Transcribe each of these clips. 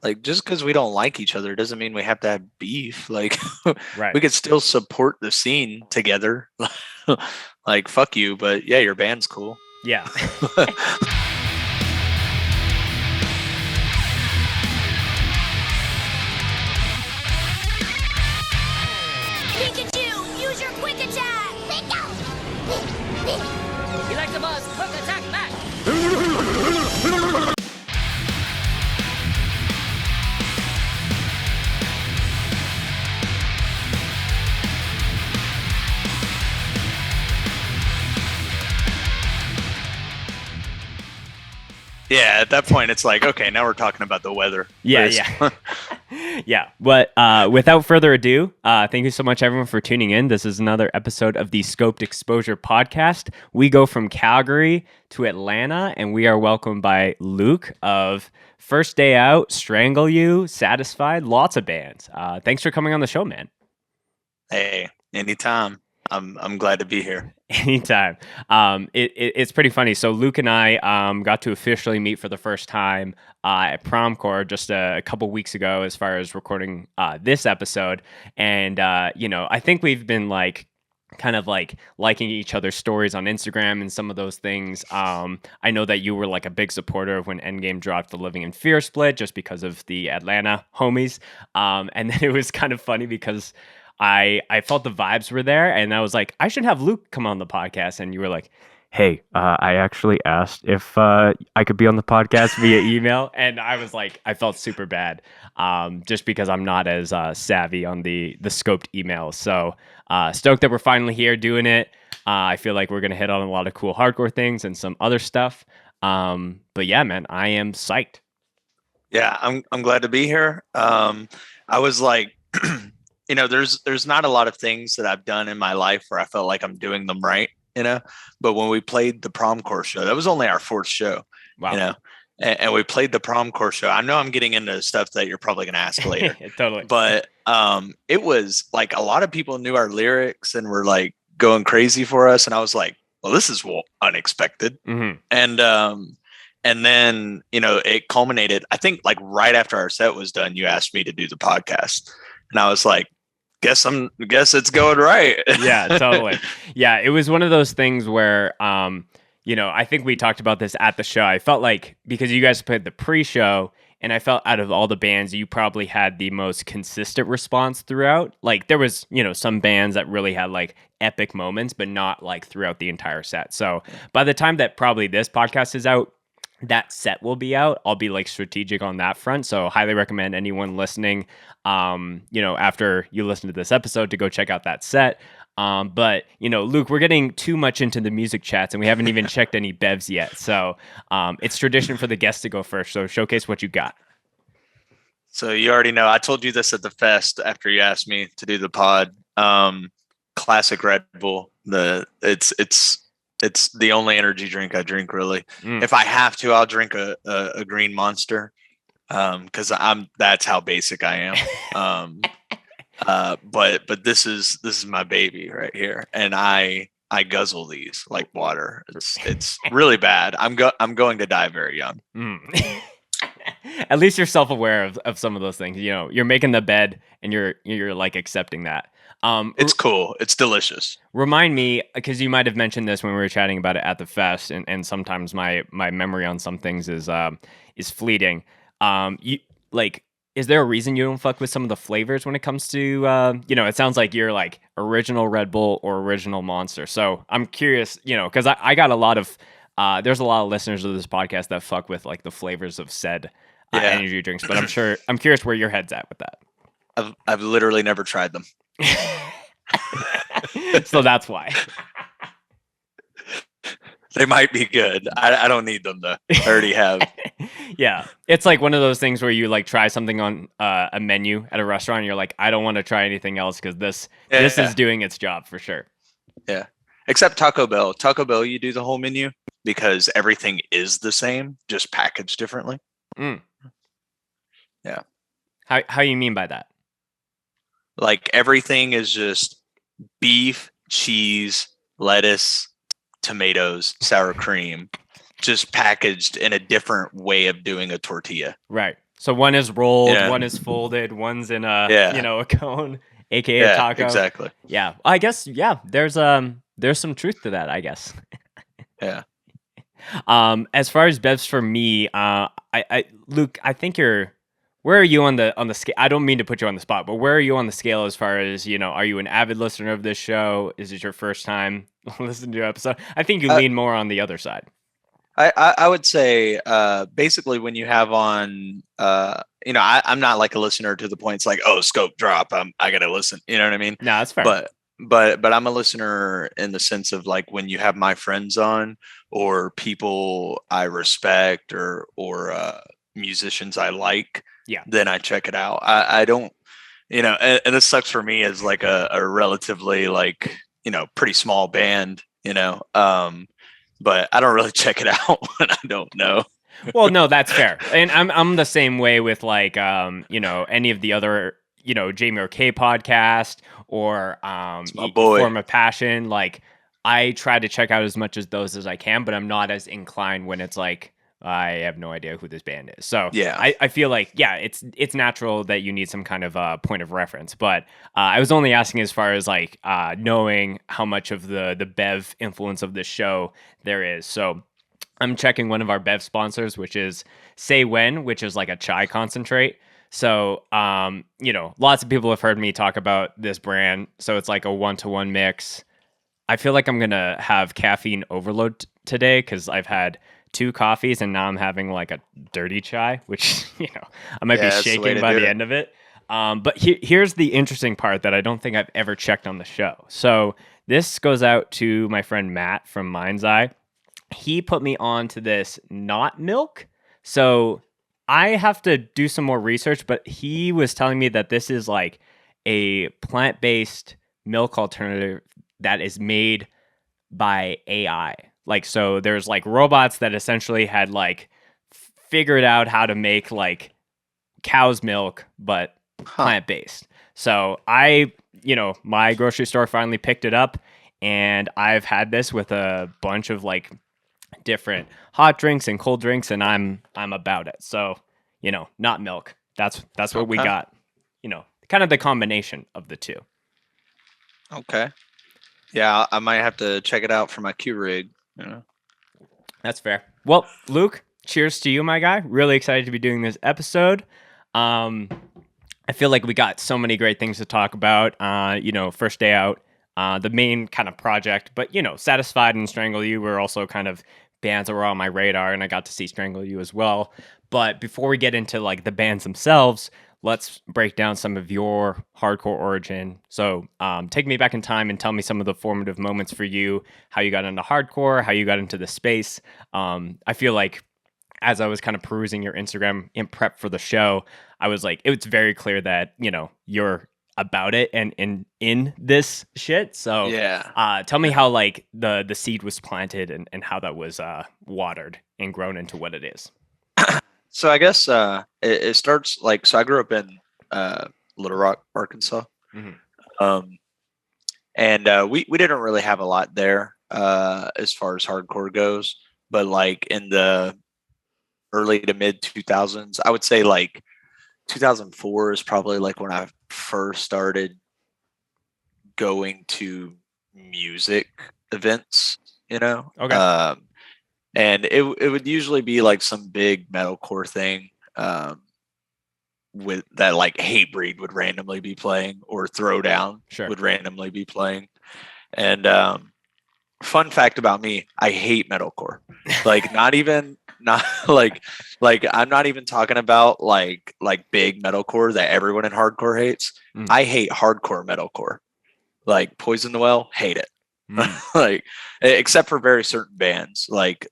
Like, just because we don't like each other doesn't mean we have to have beef. Like, Right. we could still support the scene together. Like, fuck you, but yeah, your band's cool. Yeah. Pikachu, use your quick attack! He likes a buzz. Quick attack back. Yeah, at that point, it's like, okay, now we're talking about the weather. Yeah, But yeah. Yeah. But without further ado, thank you so much, everyone, for tuning in. This is another episode of the Scoped Exposure podcast. We go from Calgary to Atlanta, and we are welcomed by Luke of First Day Out, Strangle You, Satisfied, lots of bands. Thanks for coming on the show, man. Hey, anytime. I'm glad to be here. Anytime. It's pretty funny. So Luke and I got to officially meet for the first time at Promcore just a couple weeks ago, as far as recording this episode. And I think we've been kind of like liking each other's stories on Instagram and some of those things. I know that you were like a big supporter of when Endgame dropped the Living in Fear split, just because of the Atlanta homies. And then it was kind of funny because I felt the vibes were there, and I was like, I should have Luke come on the podcast. And you were like, hey, I actually asked if I could be on the podcast via email. And I was like, I felt super bad, just because I'm not as savvy on the scoped emails. So stoked that we're finally here doing it. I feel like we're going to hit on a lot of cool hardcore things and some other stuff. But yeah, man, I am psyched. Yeah, I'm glad to be here. I was like, there's not a lot of things that I've done in my life where I felt like I'm doing them right, But when we played the Promcore show, that was only our fourth show, Wow. And we played the Promcore show. I know I'm getting into stuff that you're probably going to ask later, Totally. but it was like a lot of people knew our lyrics and were like going crazy for us, and I was like, well, this is unexpected, Mm-hmm. and then it culminated. I think like right after our set was done, you asked me to do the podcast, and I was like, guess it's going right. Yeah, totally. Yeah, it was one of those things where I think we talked about this at the show. I felt like, because you guys played the pre-show, and I felt out of all the bands, you probably had the most consistent response throughout. Like, there was, some bands that really had like epic moments, but not like throughout the entire set. So by the time that probably this podcast is out, that set will be out. I'll be like strategic on that front. So highly recommend anyone listening, after you listen to this episode, to go check out that set. But Luke, we're getting too much into the music chats, and we haven't even checked any bevs yet. So it's tradition for the guests to go first. So showcase what you got. So you already know, I told you this at the fest after you asked me to do the pod. Classic Red Bull. It's the only energy drink I drink, really. If I have to, I'll drink a green Monster, because that's how basic I am. But this is my baby right here, and I guzzle these like water. It's really bad. I'm going to die very young. At least you're self-aware of some of those things. You're making the bed, and you're like accepting that. It's cool. It's delicious. Remind me, because you might have mentioned this when we were chatting about it at the fest, and sometimes my memory on some things is fleeting. Is there a reason you don't fuck with some of the flavors when it comes to it sounds like you're like original Red Bull or original Monster. So I'm curious, because I got a lot of there's a lot of listeners of this podcast that fuck with like the flavors of said energy drinks, but I'm curious where your head's at with that. I've literally never tried them. So that's why. They might be good. I don't need them though. I already have. Yeah. It's like one of those things where you like try something on a menu at a restaurant, and you're like, I don't want to try anything else because this is doing its job for sure. Yeah. Except Taco Bell. Taco Bell, you do the whole menu because everything is the same, just packaged differently. Yeah. How you mean by that? Like everything is just beef, cheese, lettuce, tomatoes, sour cream, just packaged in a different way of doing a tortilla. Right. So one is rolled, Yeah. one is folded, one's in a Yeah. a cone, aka a Yeah, taco. exactly. Yeah, I guess there's some truth to that, I guess. Yeah. As far as bevs for me, Luke, I think where are you on the scale? I don't mean to put you on the spot, but where are you on the scale as far as, are you an avid listener of this show? Is it your first time listening to an episode? I think you lean more on the other side. I would say basically when you have on I'm not like a listener to the point it's like, oh, scope drop, I gotta listen, you know what I mean? No, that's fair. But I'm a listener in the sense of like when you have my friends on or people I respect or musicians I like, then I check it out. I don't, and this sucks for me as like a relatively like, pretty small band, but I don't really check it out when I don't know. Well, no, that's fair. And I'm the same way with like any of the other, Jamie or K podcast or my boy. Form of Passion. Like I try to check out as much as those as I can, but I'm not as inclined when it's like I have no idea who this band is. So yeah, I feel like it's natural that you need some kind of point of reference. But I was only asking as far as like knowing how much of the Bev influence of this show there is. So I'm checking one of our Bev sponsors, which is Say When, which is like a chai concentrate. So, lots of people have heard me talk about this brand. So it's like a 1-to-1 mix. I feel like I'm going to have caffeine overload today because I've had 2 coffees and now I'm having like a dirty chai, which, I might be shaking by the end of it. But here's the interesting part that I don't think I've ever checked on the show. So this goes out to my friend Matt from Mind's Eye. He put me on to this not milk. So I have to do some more research, but he was telling me that this is like a plant-based milk alternative that is made by AI. Like, so there's like robots that essentially had like figured out how to make like cow's milk, but plant-based. So my grocery store finally picked it up and I've had this with a bunch of like different hot drinks and cold drinks, and I'm about it. So, not milk. That's what we got. Kind of the combination of the two. Okay. Yeah, I might have to check it out for my Q rig. That's fair. Well, Luke, cheers to you, my guy. Really excited to be doing this episode. I feel like we got so many great things to talk about. First day out. The main kind of project, but Satisfied and Strangle You were also kind of bands that were on my radar, and I got to see Strangle You as well. But before we get into like the bands themselves, let's break down some of your hardcore origin. So take me back in time and tell me some of the formative moments for you, how you got into hardcore, how you got into the space. I feel like as I was kind of perusing your Instagram in prep for the show, I was like, it's very clear that, you're about it and in this shit. So yeah, tell me how like the seed was planted and how that was watered and grown into what it is. So I guess it starts like, so I grew up in Little Rock, Arkansas. Mm-hmm. And we didn't really have a lot there as far as hardcore goes, but like in the early to mid 2000s, I would say like 2004 is probably like when I first started going to music events, Okay. And it would usually be like some big metalcore thing with that, like Hatebreed would randomly be playing or Throwdown would randomly be playing. And fun fact about me, I hate metalcore. Like not like I'm not even talking about like big metalcore that everyone in hardcore hates. I hate hardcore metalcore. Like Poison the Well, hate it. Like except for very certain bands like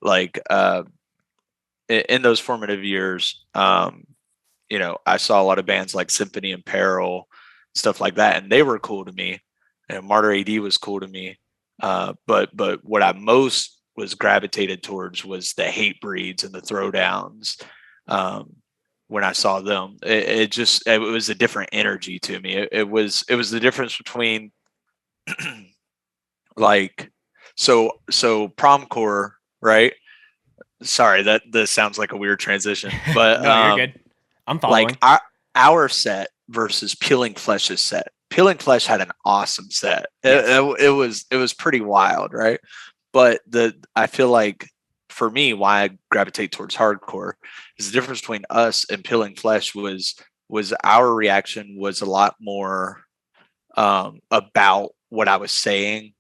in those formative years, I saw a lot of bands like Symphony and Peril, stuff like that, and they were cool to me. And Martyr AD was cool to me. But what I most was gravitated towards was the Hatebreeds and the Throwdowns. When I saw them, it was a different energy to me. It was the difference between like, so Promcore, right? Sorry, that this sounds like a weird transition, but no, you're good. I'm following. Like our set versus Peeling Flesh's set. Peeling Flesh had an awesome set. It was pretty wild, right? But I feel like for me, why I gravitate towards hardcore is the difference between us and Peeling Flesh was our reaction was a lot more about what I was saying.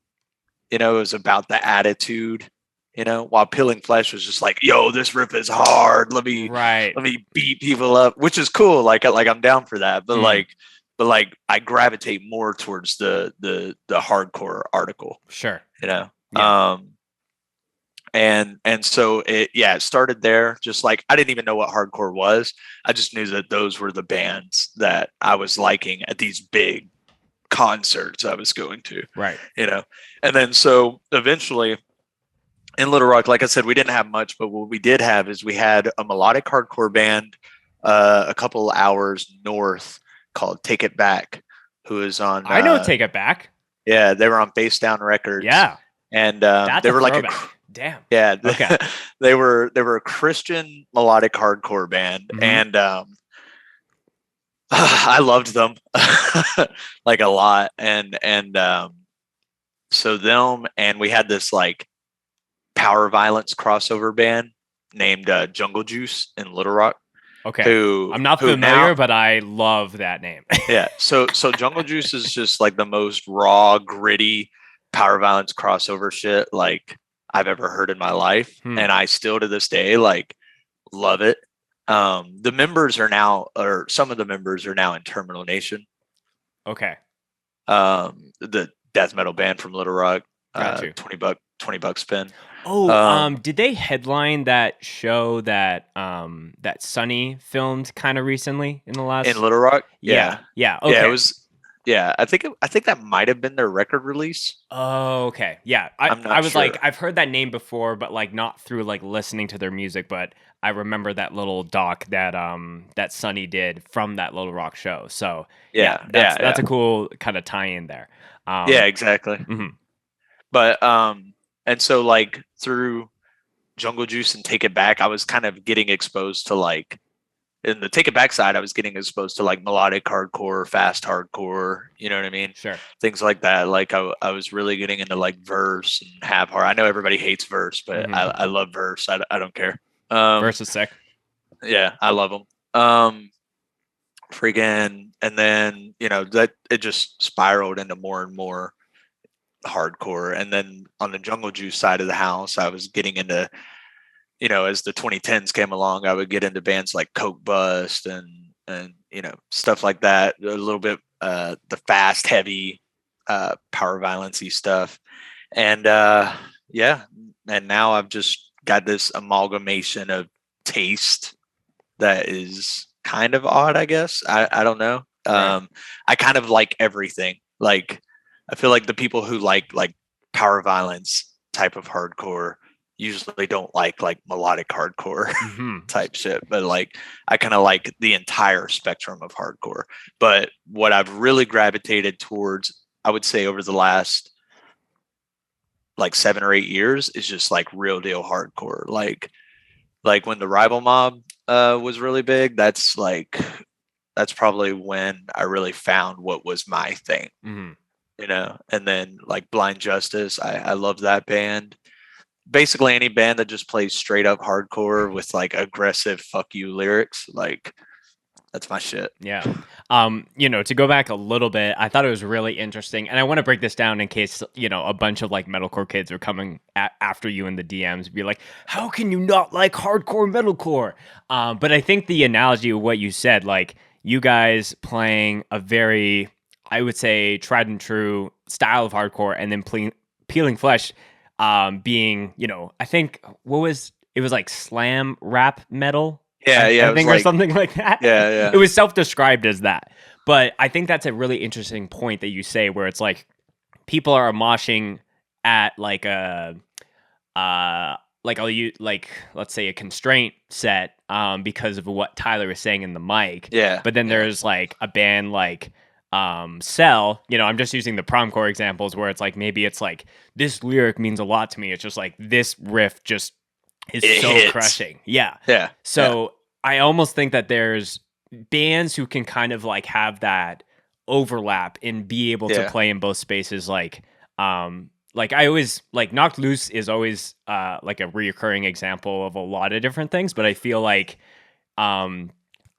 You know, it was about the attitude. You know, while Peeling Flesh was just like, "Yo, this riff is hard. Let me beat people up," which is cool. Like I'm down for that. But like I gravitate more towards the hardcore article. Sure. You know. Yeah. And so it started there. Just like I didn't even know what hardcore was. I just knew that those were the bands that I was liking at these big concerts I was going to. Right. You know. And then so eventually in Little Rock, like I said, we didn't have much, but what we did have is we had a melodic hardcore band a couple hours north called Take It Back, who is on... I know Take It Back. Yeah, they were on Face Down Records. Yeah. And they were like damn. Yeah. Okay. They were a Christian melodic hardcore band. Mm-hmm. And I loved them like a lot. And so them, and we had this like power violence crossover band named Jungle Juice in Little Rock. Okay. I'm not familiar, but I love that name. Yeah. So Jungle Juice is just like the most raw, gritty power violence crossover shit like I've ever heard in my life. And I still to this day like love it. The members are now, or some of the members are now in Terminal Nation. Okay. The death metal band from Little Rock. $20 spin. Oh, did they headline that show that that Sunny filmed kind of recently in the last in Little Rock? Yeah. Okay. Yeah, it was. Yeah, I think that might have been their record release. Oh, okay. Yeah, I was sure. Like, I've heard that name before, but like not through like listening to their music. But I remember that little doc that that Sunny did from that Little Rock show. So that's a cool kind of tie-in there. Yeah, exactly. Mm-hmm. But and so like through Jungle Juice and Take It Back, I was kind of getting exposed to like, in the Take It Back side, I was getting exposed to like melodic hardcore, fast hardcore, you know what I mean? Sure. Things like that. Like I was really getting into like Verse and Have Heart. I know everybody hates Verse, but I love Verse. I don't care. Verse is sick. Yeah, I love them. Freaking, and then, you know, that it just spiraled into more and more hardcore. And then on the Jungle Juice side of the house, I was getting into, you know, as the 2010s came along, I would get into bands like Coke Bust and you know, stuff like that. A little bit the fast, heavy, power violence-y stuff. And and now I've just got this amalgamation of taste that is kind of odd, I guess. I don't know. Right. I kind of like everything. Like, I feel like the people who like power violence type of hardcore usually don't like melodic hardcore type shit, but like I kind of like the entire spectrum of hardcore. But what I've really gravitated towards, I would say over the last like 7 or 8 years, is just like real deal hardcore. Like when the Rival Mob was really big, that's probably when I really found what was my thing. You know, and then like Blind Justice, I love that band. Basically any band that just plays straight up hardcore with like aggressive fuck you lyrics, like that's my shit. Yeah. You know, to go back a little bit, I thought it was really interesting, and I want to break this down in case, you know, a bunch of like metalcore kids are coming after you in the DMs, be like, how can you not like hardcore metalcore? But I think the analogy of what you said, like you guys playing a very, I would say, tried and true style of hardcore, and then Peeling Flesh being, you know, I think it was like slam rap metal. I think, or something like that. Yeah. It was self-described as that. But I think that's a really interesting point that you say, where it's like people are moshing at like a let's say a constraint set because of what Tyler was saying in the mic. Yeah. But then there's like a band like Cell, you know, I'm just using the Promcore examples where it's like maybe it's like this lyric means a lot to me. It's just like this riff just is so hits. crushing. Yeah. Yeah. So I almost think that there's bands who can kind of like have that overlap and be able to play in both spaces, like I always like Knocked Loose is always like a reoccurring example of a lot of different things, but I feel like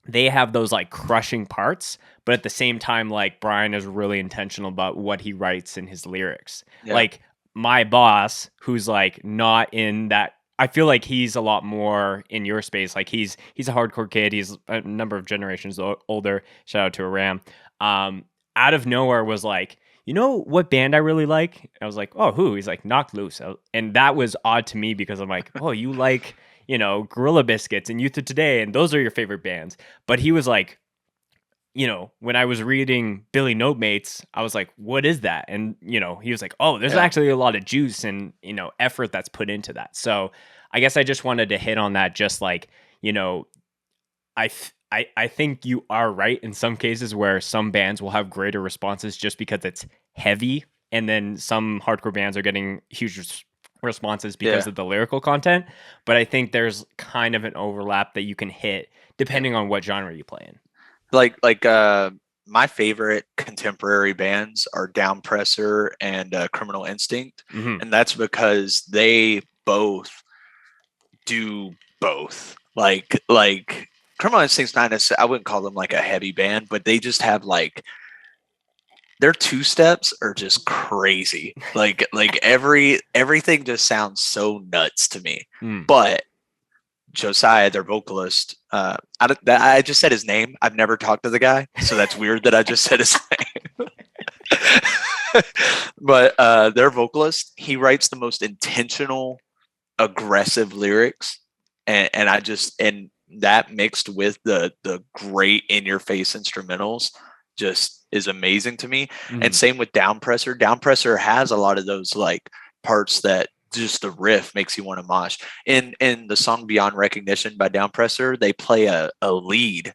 they have those like crushing parts, but at the same time, like Brian is really intentional about what he writes in his lyrics. Like my boss, who's like not in that, I feel like he's a lot more in your space. Like he's a hardcore kid. He's a number of generations older. Shout out to Aram. Out of nowhere was like, you know what band I really like? I was like, oh, who? He's like, Knocked Loose. And that was odd to me because I'm like, oh, you like, you know, Gorilla Biscuits and Youth of Today, and those are your favorite bands. But he was like, you know, when I was reading Billy Notemates, I was like, what is that? And, you know, he was like, oh, there's actually a lot of juice and, you know, effort that's put into that. So I guess I just wanted to hit on that. Just like, you know, I think you are right in some cases where some bands will have greater responses just because it's heavy. And then some hardcore bands are getting huge responses because of the lyrical content. But I think there's kind of an overlap that you can hit depending on what genre you play in. Like my favorite contemporary bands are Downpressor and Criminal Instinct. And that's because they both do both. Like Criminal Instinct's not necessarily, I wouldn't call them like a heavy band, but they just have like, their two steps are just crazy. Like everything just sounds so nuts to me. But Josiah, their vocalist, I just said his name. I've never talked to the guy, so that's weird that I just said his name. But their vocalist, he writes the most intentional, aggressive lyrics, and that mixed with the great in-your-face instrumentals just is amazing to me. And same with Downpressor. Downpressor has a lot of those like parts that just the riff makes you want to mosh. In the song Beyond Recognition by Downpressor, they play a lead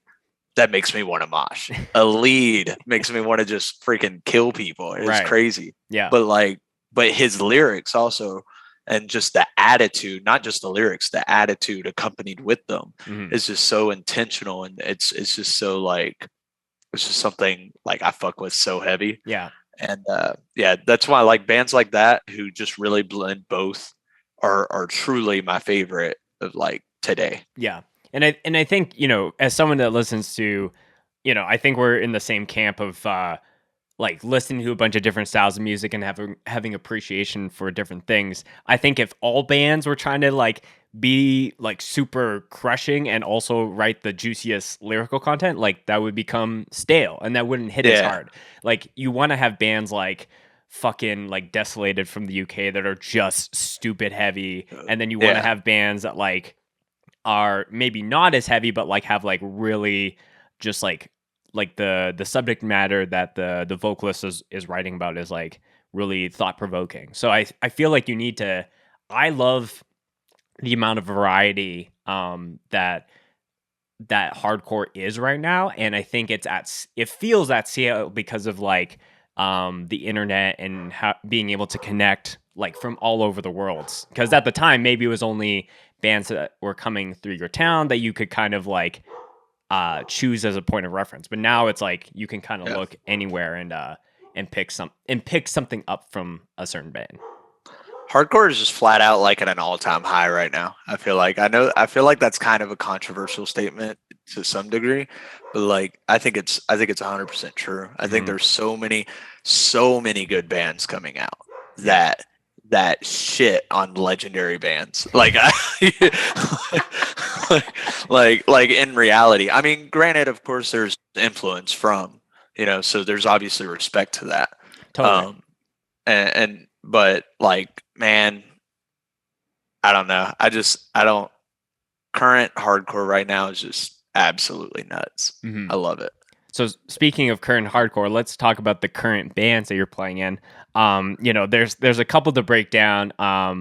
that makes me want to mosh. A lead makes me want to just freaking kill people. It's crazy. Yeah. But his lyrics also, and just the attitude, not just the lyrics, the attitude accompanied with them is just so intentional. And it's just so like, it's just something like I fuck with so heavy. Yeah. And that's why I like bands like that who just really blend both are truly my favorite of like today. Yeah. And I think, you know, as someone that listens to, you know, I think we're in the same camp of like listening to a bunch of different styles of music and having appreciation for different things. I think if all bands were trying to like be like super crushing and also write the juiciest lyrical content, like that would become stale and that wouldn't hit as hard. Like you want to have bands like fucking like Desolated from the UK that are just stupid heavy, and then you want to have bands that like are maybe not as heavy but like have like really just like the subject matter that the vocalist is writing about is like really thought-provoking. So I feel like you need to, I love the amount of variety that hardcore is right now, and I think it feels at scale because of like the internet and being able to connect like from all over the world. Because at the time maybe it was only bands that were coming through your town that you could kind of like choose as a point of reference, but now it's like you can kind of look anywhere and pick something up from a certain band. Hardcore is just flat out like at an all-time high right now. I feel like that's kind of a controversial statement to some degree, but like I think it's 100% true. I think there's so many good bands coming out that shit on legendary bands. Like like in reality. I mean, granted, of course there's influence from, you know, so there's obviously respect to that. Totally. But like, man, I don't know. Current hardcore right now is just absolutely nuts. I love it. So speaking of current hardcore, let's talk about the current bands that you're playing in. You know, there's a couple to break down.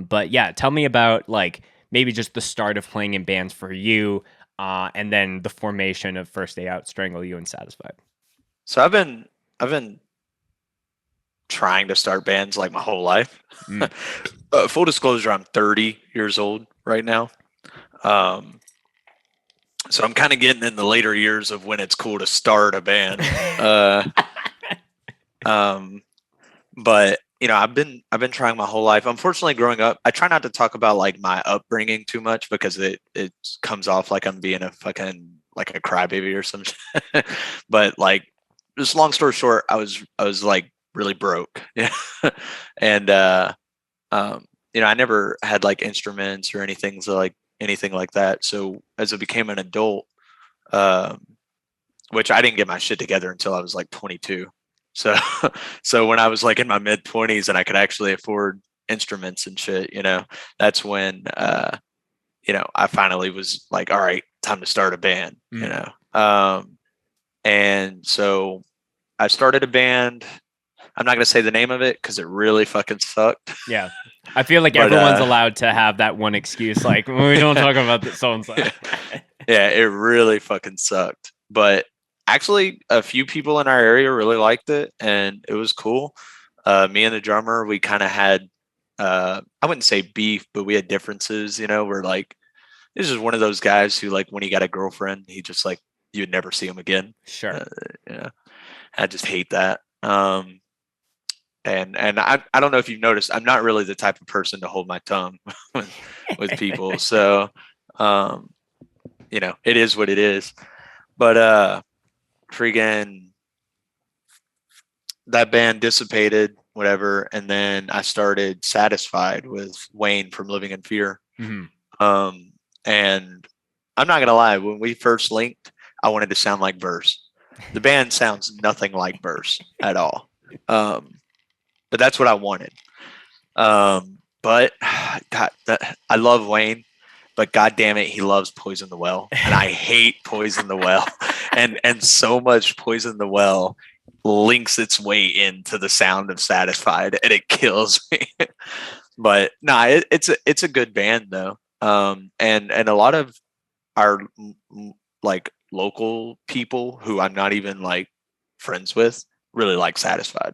But yeah, tell me about like maybe just the start of playing in bands for you, and then the formation of First Day Out, Strangle You, and Satisfied. So I've been trying to start bands like my whole life. Full disclosure, I'm 30 years old right now. So I'm kind of getting in the later years of when it's cool to start a band. But I've been trying my whole life. Unfortunately, growing up, I try not to talk about like my upbringing too much because it comes off like I'm being a fucking like a crybaby or some shit. But like, just long story short, I was like really broke. Yeah. And I never had like instruments or anything like that. So as I became an adult, which I didn't get my shit together until I was like 22. So so when I was like in my mid 20s and I could actually afford instruments and shit, that's when I finally was like, all right, time to start a band, and so I started a band. I'm not going to say the name of it because it really fucking sucked. Yeah. I feel like everyone's allowed to have that one excuse. Like, we don't talk about this so-and-so. Yeah, it really fucking sucked. But actually, a few people in our area really liked it, and it was cool. Me and the drummer, we kind of had, I wouldn't say beef, but we had differences, we're like, this is one of those guys who, like, when he got a girlfriend, he just, like, you'd never see him again. Sure. I just hate that. And I don't know if you've noticed, I'm not really the type of person to hold my tongue with people. So, it is what it is. But freaking that band dissipated, whatever. And then I started Satisfied with Wayne from Living in Fear. Mm-hmm. And I'm not going to lie, when we first linked, I wanted to sound like Verse. The band sounds nothing like Verse at all. But that's what I wanted. But God, I love Wayne, but God damn it, he loves Poison the Well, and I hate Poison the Well, and so much Poison the Well links its way into the sound of Satisfied, and it kills me. But it's a good band though, and a lot of our like local people who I'm not even like friends with really like Satisfied.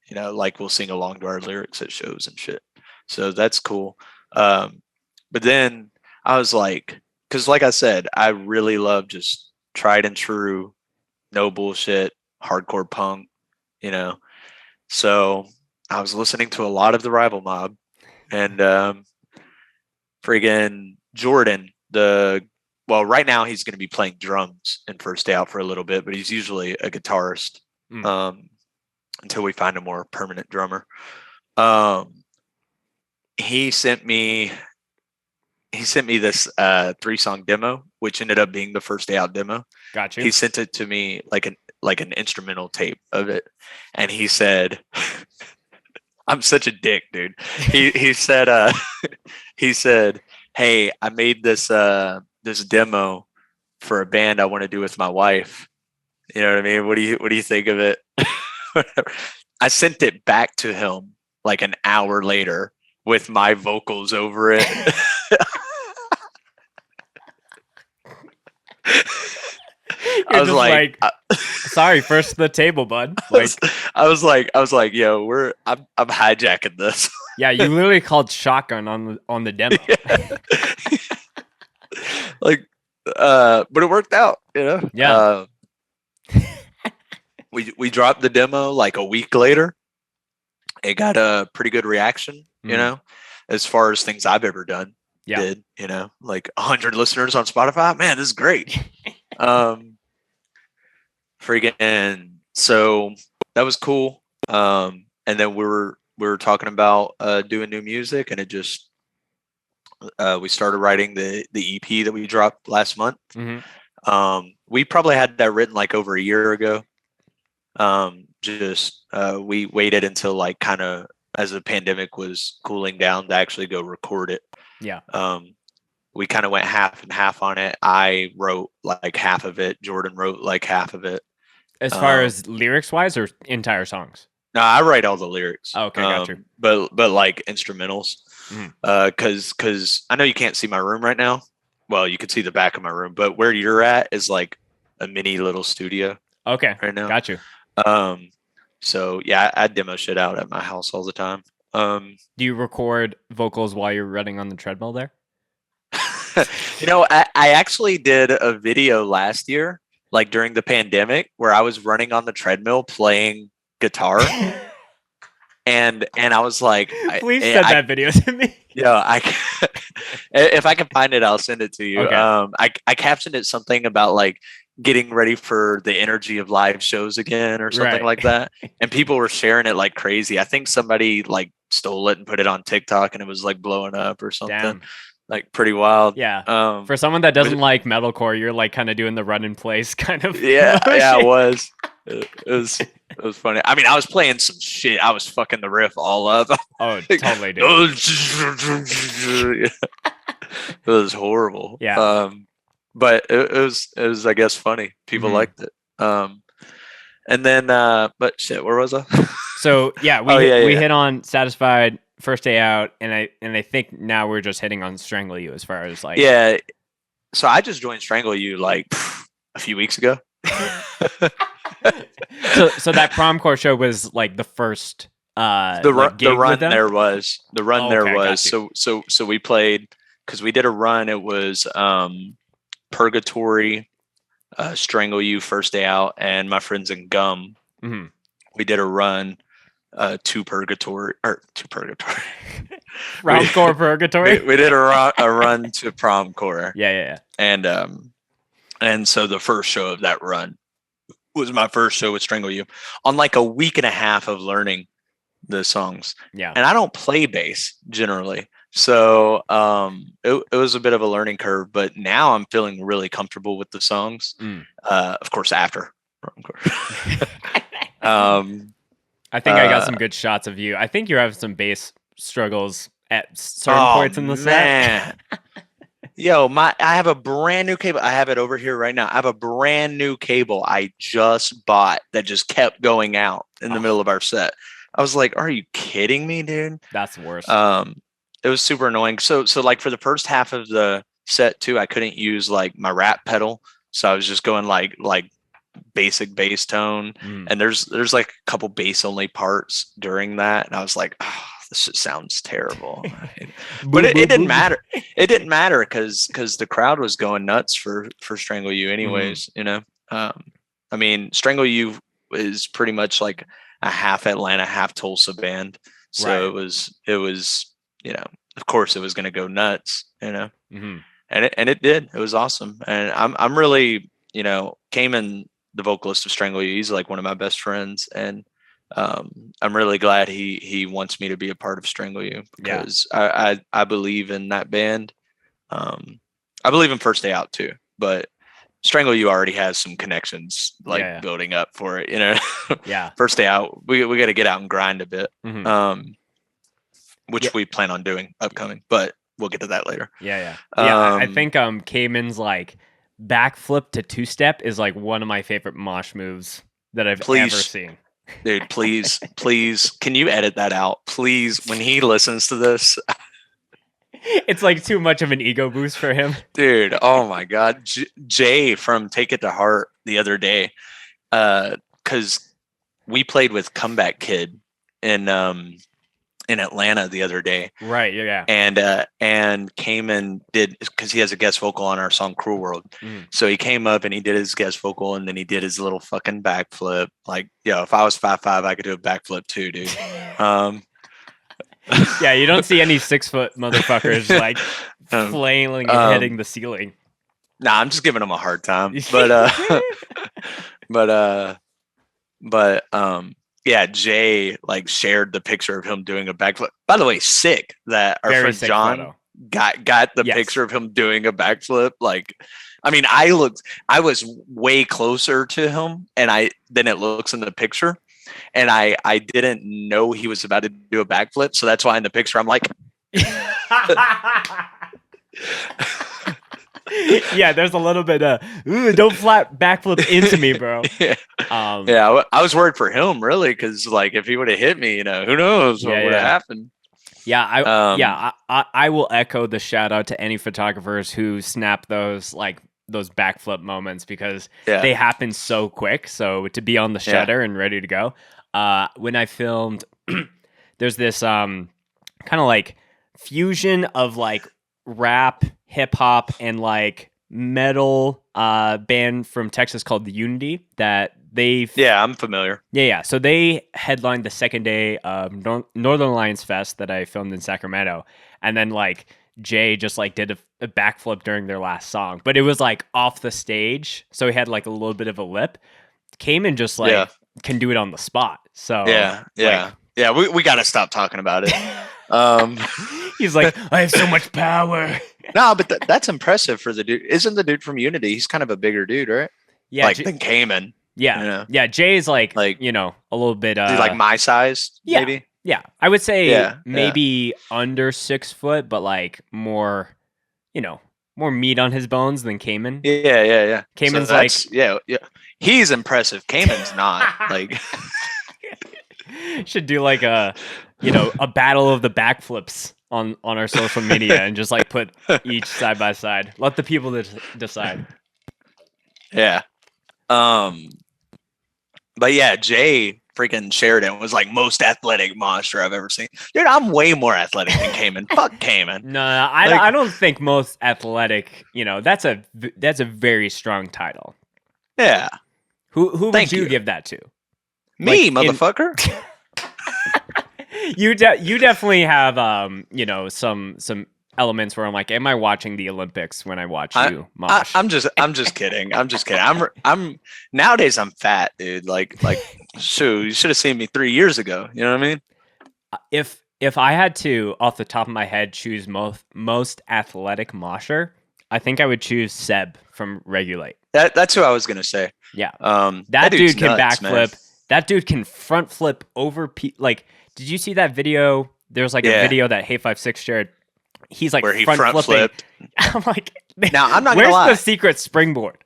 Like we'll sing along to our lyrics at shows and shit. So that's cool. But then I was like, because like I said, I really love just tried and true, no bullshit, hardcore punk, So I was listening to a lot of the Rival Mob, and friggin' Jordan, right now he's going to be playing drums in First Day Out for a little bit, but he's usually a guitarist. Until we find a more permanent drummer. He sent me this 3-song demo, which ended up being the First Day Out demo. Gotcha. He sent it to me like an instrumental tape of it, and he said, "I'm such a dick, dude." He said, "Hey, I made this demo for a band I want to do with my wife. You know what I mean? What do you think of it?" I sent it back to him like an hour later with my vocals over it. I was like sorry, first the table, bud. Like I was like, yo, I'm hijacking this. Yeah, you literally called shotgun on the demo. Yeah. Like, but it worked out, Yeah. We dropped the demo like a week later. It got a pretty good reaction, as far as things I've ever done. Yeah. Did, like 100 listeners on Spotify. Man, this is great. Freaking, so that was cool. And then we were talking about doing new music, and it just we started writing the EP that we dropped last month. Mm-hmm. We probably had that written like over a year ago. We waited until like kind of as the pandemic was cooling down to actually go record it. Yeah. We kind of went half and half on it. I wrote like half of it. Jordan wrote like half of it. As far as lyrics wise or entire songs? No, I write all the lyrics. Oh, okay, got you. But like instrumentals. Cause I know you can't see my room right now. Well, you can see the back of my room, but where you're at is like a mini little studio. Okay. Right now. Got you. So yeah, I demo shit out at my house all the time. Do you record vocals while you're running on the treadmill there? I actually did a video last year, like during the pandemic, where I was running on the treadmill playing guitar, and I was like, Please send that video to me. Yeah, if I can find it, I'll send it to you. Okay. I captioned it something about like getting ready for the energy of live shows again or something like that, and people were sharing it like crazy. I think somebody like stole it and put it on TikTok, and it was like blowing up or something. Damn. Like pretty wild. Yeah. For someone that doesn't like metalcore, you're like kind of doing the run in place kind of. Yeah, it was. It was funny. I mean, I was playing some shit. I was fucking the riff all up. Oh, totally, dude. It was horrible. Yeah. But it was I guess funny. People liked it. And then but shit, where was I? So yeah, we hit on Satisfied, First Day Out, and I think now we're just hitting on Strangle You as far as like. Yeah. So I just joined Strangle You like a few weeks ago. So that Promcore show was like the first the run there was. So we played because we did a run. It was Purgatory, Strangle You, First Day Out, and my friends in Gum. Mm-hmm. We did a run to Purgatory. Promcore Purgatory. We did a run to Promcore. Yeah. And so the first show of that run was my first show with Strangle You on like a week and a half of learning the songs. Yeah. And I don't play bass generally. So it was a bit of a learning curve, but now I'm feeling really comfortable with the songs. Of course, after Promcore. I think I got some good shots of you. I think you're having some bass struggles at certain points in the set. Yo, I have a brand new cable. I have it over here right now. I have a brand new cable I just bought that just kept going out in the middle of our set. I was like, "Are you kidding me, dude?" That's worse. It was super annoying. So like for the first half of the set too, I couldn't use like my rap pedal, so I was just going like basic bass tone. And there's like a couple bass only parts during that, and I was like, "Oh, this just sounds terrible." But it didn't matter. It didn't matter because the crowd was going nuts for Strangle You anyways. I mean, Strangle You is pretty much like a half Atlanta, half Tulsa band. So it was of course it was going to go nuts, and it did. It was awesome. And I'm really, Cayman, the vocalist of Strangle You, he's like one of my best friends, and I'm really glad he wants me to be a part of Strangle You because I believe in that band. I believe in First Day Out too, but Strangle You already has some connections building up for it, Yeah. First Day Out, we got to get out and grind a bit, which we plan on doing upcoming, but we'll get to that later. Yeah. I think Cayman's like backflip to two-step is like one of my favorite mosh moves that I've ever seen. Dude, please, can you edit that out? Please, when he listens to this. It's like too much of an ego boost for him. Dude, oh my God. Jay from Take It to Heart the other day, because we played with Comeback Kid in Atlanta the other day. Right, yeah. And Cayman did, because he has a guest vocal on our song Cruel World. So he came up and he did his guest vocal, and then he did his little fucking backflip. Like, if I was 5'5", I could do a backflip too, dude. Yeah, you don't see any 6-foot motherfuckers like flailing and hitting the ceiling. Nah, I'm just giving him a hard time. But yeah, Jay like shared the picture of him doing a backflip. By the way, sick that our friend John got the picture of him doing a backflip. Like, I mean, I was way closer to him than it looks in the picture. And I didn't know he was about to do a backflip. So that's why in the picture, I'm like, yeah, there's a little bit of, don't flat backflip into me, bro. I was worried for him, really, because like if he would have hit me, who knows what would have happened. Yeah, I will echo the shout out to any photographers who snap those backflip moments because they happen so quick. So to be on the shutter and ready to go. When I filmed, there's this kind of like fusion of like rap, hip hop, and like metal band from Texas called the Unity that I'm familiar. Yeah. So they headlined the second day of Northern Alliance Fest that I filmed in Sacramento, and then like Jay just like did a backflip during their last song, but it was like off the stage, so he had like a little bit of a lip. Cayman just like can do it on the spot. So we got to stop talking about it. He's like, I have so much power. No, but that's impressive for the dude. Isn't the dude from Unity? He's kind of a bigger dude, right? Yeah, like than Cayman. Yeah, you know? Yeah. Jay's like a little bit like my size, maybe. Yeah, I would say maybe under 6 foot, but like more, more meat on his bones than Cayman. Yeah. Cayman's so he's impressive. Cayman's not like. Should do like a battle of the backflips on our social media and just like put each side by side. Let the people decide. Yeah. But yeah, Jay freaking Sheridan was like most athletic monster I've ever seen. Dude, I'm way more athletic than Cayman. Fuck Cayman. No, I don't think most athletic. That's a very strong title. Yeah. Who would you give that to? Me, motherfucker. You definitely have some elements where I'm like, am I watching the Olympics when I watch you mosh? I'm just kidding. I'm nowadays I'm fat, dude. Like shoot, you should have seen me 3 years ago. You know what I mean? If I had to, off the top of my head, choose most athletic mosher, I think I would choose Seb from Regulate. That's who I was gonna say. Yeah. That dude can backflip. Man. That dude can front flip over like. Did you see that video? There's like a video that Hey56 shared. He's like where he front flipped. I'm like, now I'm not gonna lie. Where's the secret springboard?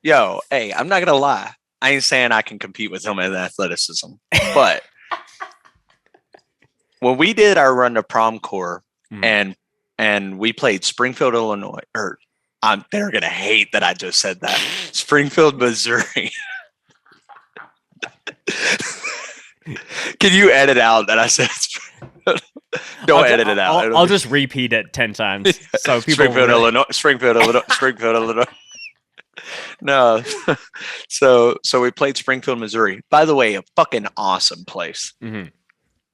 Yo, hey, I'm not gonna lie. I ain't saying I can compete with him in athleticism, but when we did our run to Promcore and we played Springfield, Illinois, they're gonna hate that I just said that. Springfield, Missouri. Can you edit out that I said? Don't edit it out. I'll just repeat it 10 times. So people Springfield, Illinois. No. So we played Springfield, Missouri. By the way, a fucking awesome place. Mm-hmm.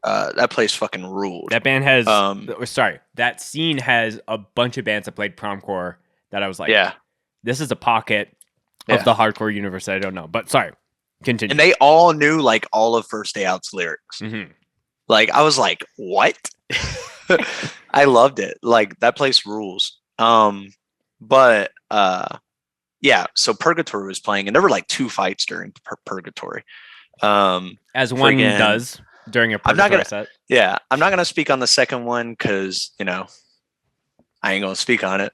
That place fucking ruled. That band has that scene has a bunch of bands that played Promcore that I was like, this is a pocket of the hardcore universe that I don't know. But sorry. Continue. And they all knew like all of First Day Out's lyrics. Mm-hmm. Like I was like, what? I loved it. Like that place rules. But so Purgatory was playing, and there were like 2 fights during Purgatory. As one does during a Purgatory set. Yeah, I'm not gonna speak on the second one because I ain't gonna speak on it.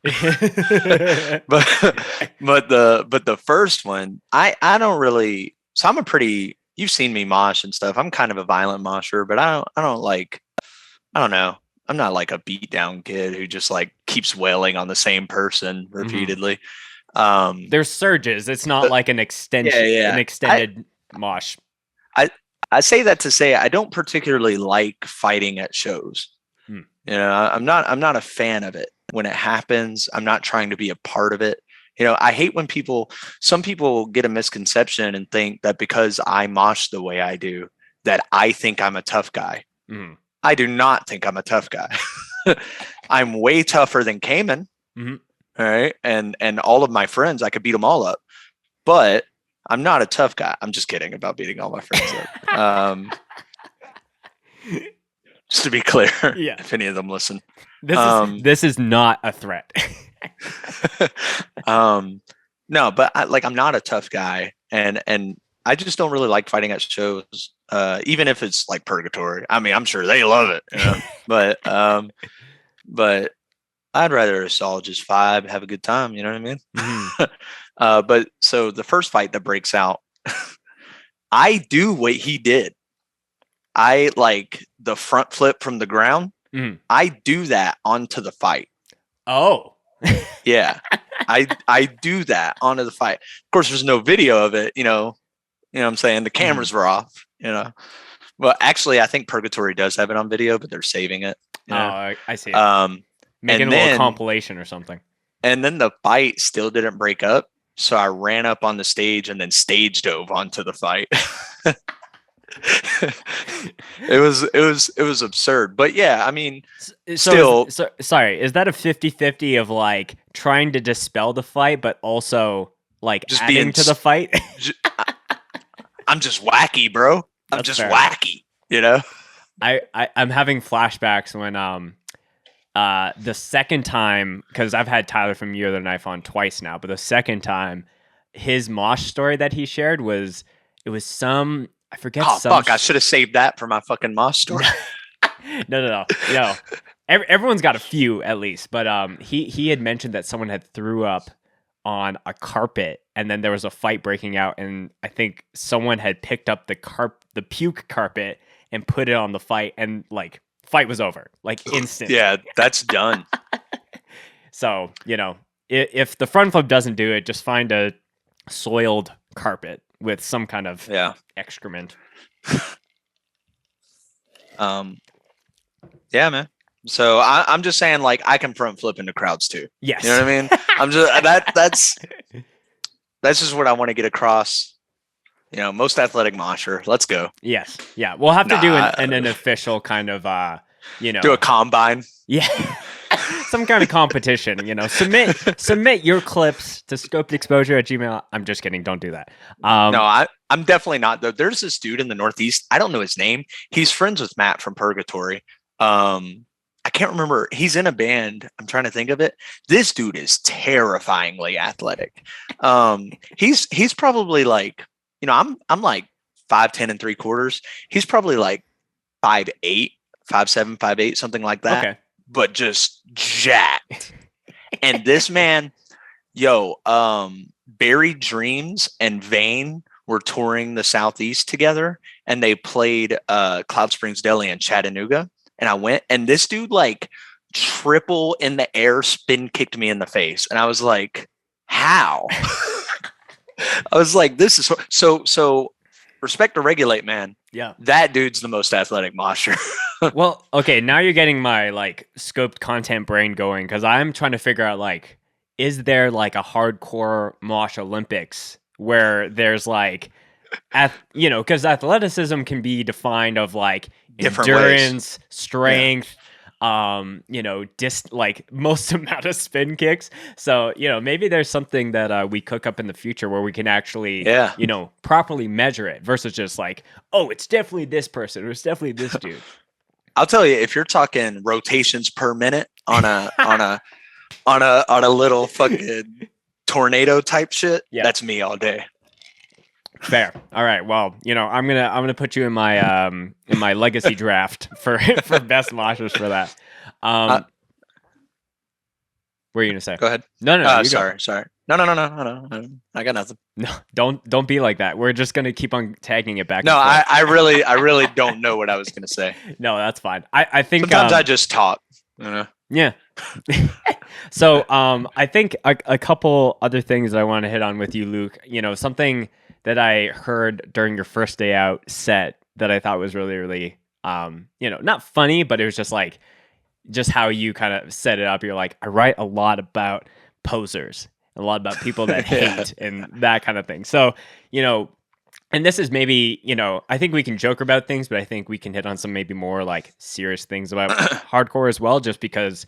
but the first one, I don't really. So I'm you've seen me mosh and stuff. I'm kind of a violent mosher, but I don't know. I'm not like a beat down kid who just like keeps wailing on the same person repeatedly. There's surges. It's not like an extension, an extended mosh. I say that to say I don't particularly like fighting at shows. I'm not a fan of it. When it happens, I'm not trying to be a part of it. I hate when some people get a misconception and think that because I mosh the way I do, that I think I'm a tough guy. Mm-hmm. I do not think I'm a tough guy. I'm way tougher than Cayman. Mm-hmm. All right. And all of my friends, I could beat them all up, but I'm not a tough guy. I'm just kidding about beating all my friends up. Just to be clear, if any of them listen. This is not a threat. No, but I'm not a tough guy, and I just don't really like fighting at shows, even if it's like Purgatory. I mean, I'm sure they love it, but I'd rather us all just vibe, have a good time. You know what I mean? Mm-hmm. But so the first fight that breaks out, I do what he did. I like the front flip from the ground. Mm. I do that onto the fight. Oh. Yeah. I do that onto the fight. Of course, there's no video of it, you know what I'm saying? The cameras were off, Well, actually, I think Purgatory does have it on video, but they're saving it. Oh, I see it. Making a little compilation or something. And then the fight still didn't break up. So I ran up on the stage and then stage dove onto the fight. It was absurd. But yeah, I mean, sorry, is that a 50-50 of like trying to dispel the fight, but also like just adding to the fight? I'm just wacky, bro. I'm just wacky, you know? I'm having flashbacks when the second time, because I've had Tyler from Year of the Knife on twice now, but the second time, his mosh story that he shared was some, I forget. Oh fuck! I should have saved that for my fucking mosh story. No. Everyone's got a few at least, but he had mentioned that someone had threw up on a carpet, and then there was a fight breaking out, and I think someone had picked up the puke carpet and put it on the fight, and like fight was over, like instant. Yeah, that's done. So, you know, if the front flip doesn't do it, just find a soiled carpet with some kind of excrement. Yeah, man. So I'm just saying, like, I can front flip into crowds too. Yes. You know what I mean? I'm just that's just what I want to get across. You know, most athletic mosher. Let's go. Yes. Yeah. We'll have to do an official kind of do a combine. Yeah. Some kind of competition, you know. Submit your clips to scopeedexposure@gmail. I'm just kidding. Don't do that. No, I'm definitely not though. There's this dude in the Northeast. I don't know his name. He's friends with Matt from Purgatory. I can't remember. He's in a band. I'm trying to think of it. This dude is terrifyingly athletic. He's probably like, you know, I'm like 5'10" 3/4. He's probably like 5'8", 5'7", 5'8", something like that. Okay. But just jacked. And this man, Buried Dreams and Vane were touring the Southeast together, and they played Cloud Springs Deli in Chattanooga. And I went, and this dude like triple in the air spin kicked me in the face. And I was like, how? I was like, this is so respect to regulate, man. Yeah. That dude's the most athletic mosher. Well, okay, now you're getting my like scoped content brain going, because I'm trying to figure out like, is there like a hardcore mosh Olympics where there's like, because athleticism can be defined of like different endurance, strength, like most amount of spin kicks. So, you know, maybe there's something that we cook up in the future where we can actually, properly measure it versus just like, oh, it's definitely this person or it's definitely this dude. I'll tell you, if you're talking rotations per minute on a little fucking tornado type shit, that's me all day. Fair. All right. Well, you know, I'm gonna put you in my legacy draft for best moshers for that. What were you gonna say? Go ahead. No. Sorry. No. I got nothing. No, don't be like that. We're just gonna keep on tagging it back. No, I really don't know what I was gonna say. No, that's fine. I think sometimes I just talk. You know? Yeah. So I think a couple other things that I want to hit on with you, Luke. You know, something that I heard during your first day out set that I thought was really, really, not funny, but it was just how you kind of set it up. You're like, I write a lot about posers, a lot about people that hate and that kind of thing. So, you know, and this is maybe, you know, I think we can joke about things, but I think we can hit on some maybe more like serious things about hardcore as well, just because,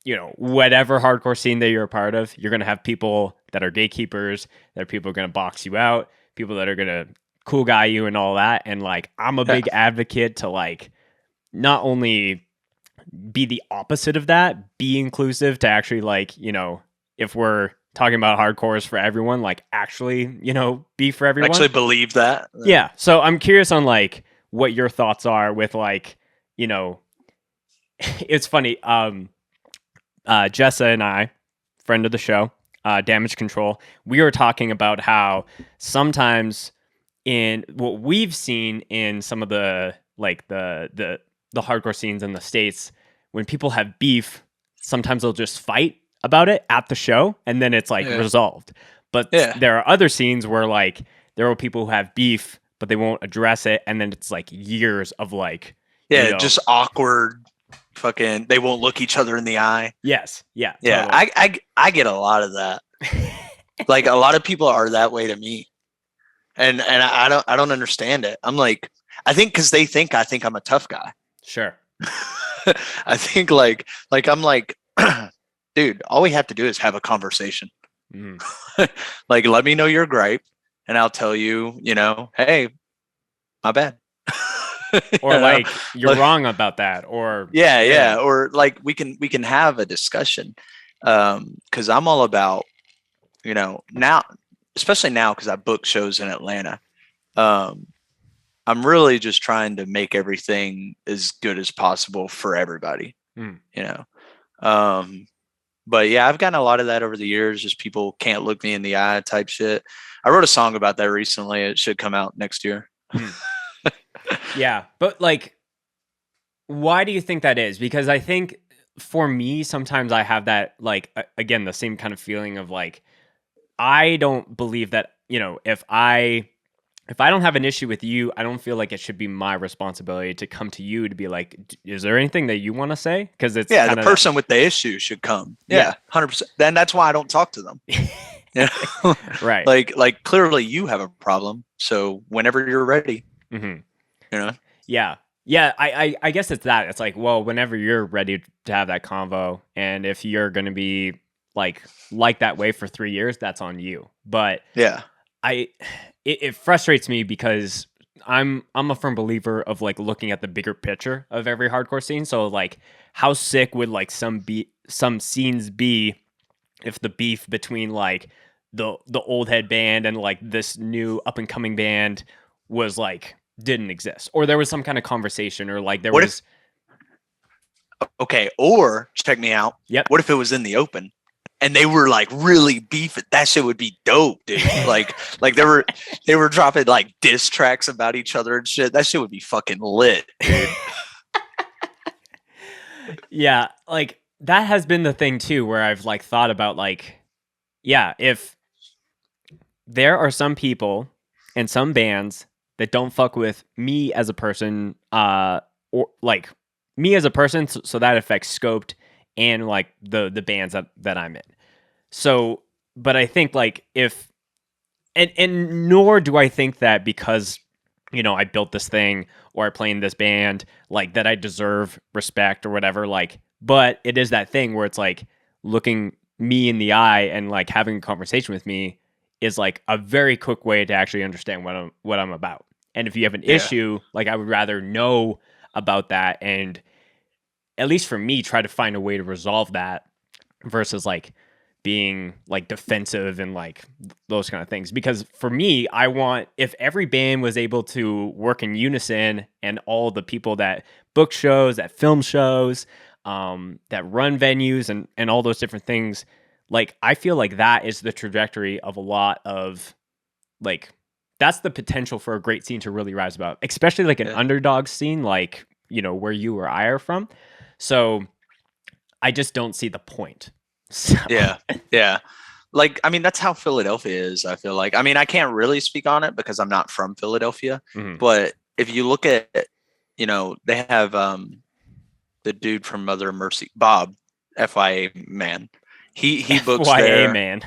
you know, whatever hardcore scene that you're a part of, you're going to have people that are gatekeepers, that are people going to box you out, people that are going to cool guy you and all that. And like, I'm a big advocate to like, not only be the opposite of that, be inclusive, to actually like, you know, if we're talking about hardcores for everyone, like actually, you know, be for everyone. Actually believe that. Yeah. So I'm curious on like what your thoughts are with like, you know, it's funny. Jessa and I, friend of the show, Damage Control, we were talking about how sometimes in what we've seen in some of the like the hardcore scenes in the States, when people have beef, sometimes they'll just fight about it at the show and then it's like resolved. But there are other scenes where like there are people who have beef but they won't address it, and then it's like years of like just awkward fucking they won't look each other in the eye. Yes. Yeah. Yeah. Totally. I get a lot of that. Like a lot of people are that way to me. And I don't understand it. I'm like, I think because they think I think I'm a tough guy. Sure. I think like I'm like, dude, all we have to do is have a conversation. Like, let me know your gripe and I'll tell you, hey, my bad. Or like you're wrong about that, or yeah, or like we can have a discussion. Because I'm all about, now, especially now because I book shows in Atlanta. I'm really just trying to make everything as good as possible for everybody. But yeah, I've gotten a lot of that over the years. Just people can't look me in the eye type shit. I wrote a song about that recently. It should come out next year. Yeah, but like, why do you think that is? Because I think for me, sometimes I have that, like, again, the same kind of feeling of like, I don't believe that, if I don't have an issue with you, I don't feel like it should be my responsibility to come to you to be like, is there anything that you want to say? Because it's the person with the issue should come. Yeah, 100%. Then that's why I don't talk to them. Right. Like clearly you have a problem. So whenever you're ready, Yeah. Yeah. I guess it's that. It's like, well, whenever you're ready to have that convo, and if you're going to be like that way for 3 years, that's on you. But yeah, it frustrates me because I'm a firm believer of like looking at the bigger picture of every hardcore scene. So like, how sick would like some scenes be if the beef between like the old head band and like this new up and coming band was like didn't exist, or there was some kind of conversation, or like okay, or check me out. Yep. What if it was in the open? And they were like really beefing. That shit would be dope, dude. like they were dropping like diss tracks about each other and shit. That shit would be fucking lit, dude. Yeah, like that has been the thing too, where I've like thought about like, yeah, if there are some people and some bands that don't fuck with me as a person, or like me as a person, so that affects Scoped and like the bands that I'm in. So, but I think like if, and nor do I think that because, I built this thing or I play in this band, like that I deserve respect or whatever, like, but it is that thing where it's like looking me in the eye and like having a conversation with me is like a very quick way to actually understand what I'm about. And if you have an issue, like I would rather know about that, and at least for me, try to find a way to resolve that versus like being like defensive and like those kind of things. Because for me, I want, if every band was able to work in unison, and all the people that book shows, that film shows, that run venues and all those different things, like I feel like that is the trajectory of a lot of like, that's the potential for a great scene to really rise above, especially like an underdog scene, like, where you or I are from. So I just don't see the point. So. Yeah. Like, I mean, that's how Philadelphia is, I feel like. I mean, I can't really speak on it because I'm not from Philadelphia. But if you look at, they have the dude from Mother Mercy, Bob, FYA man. He books there. Man.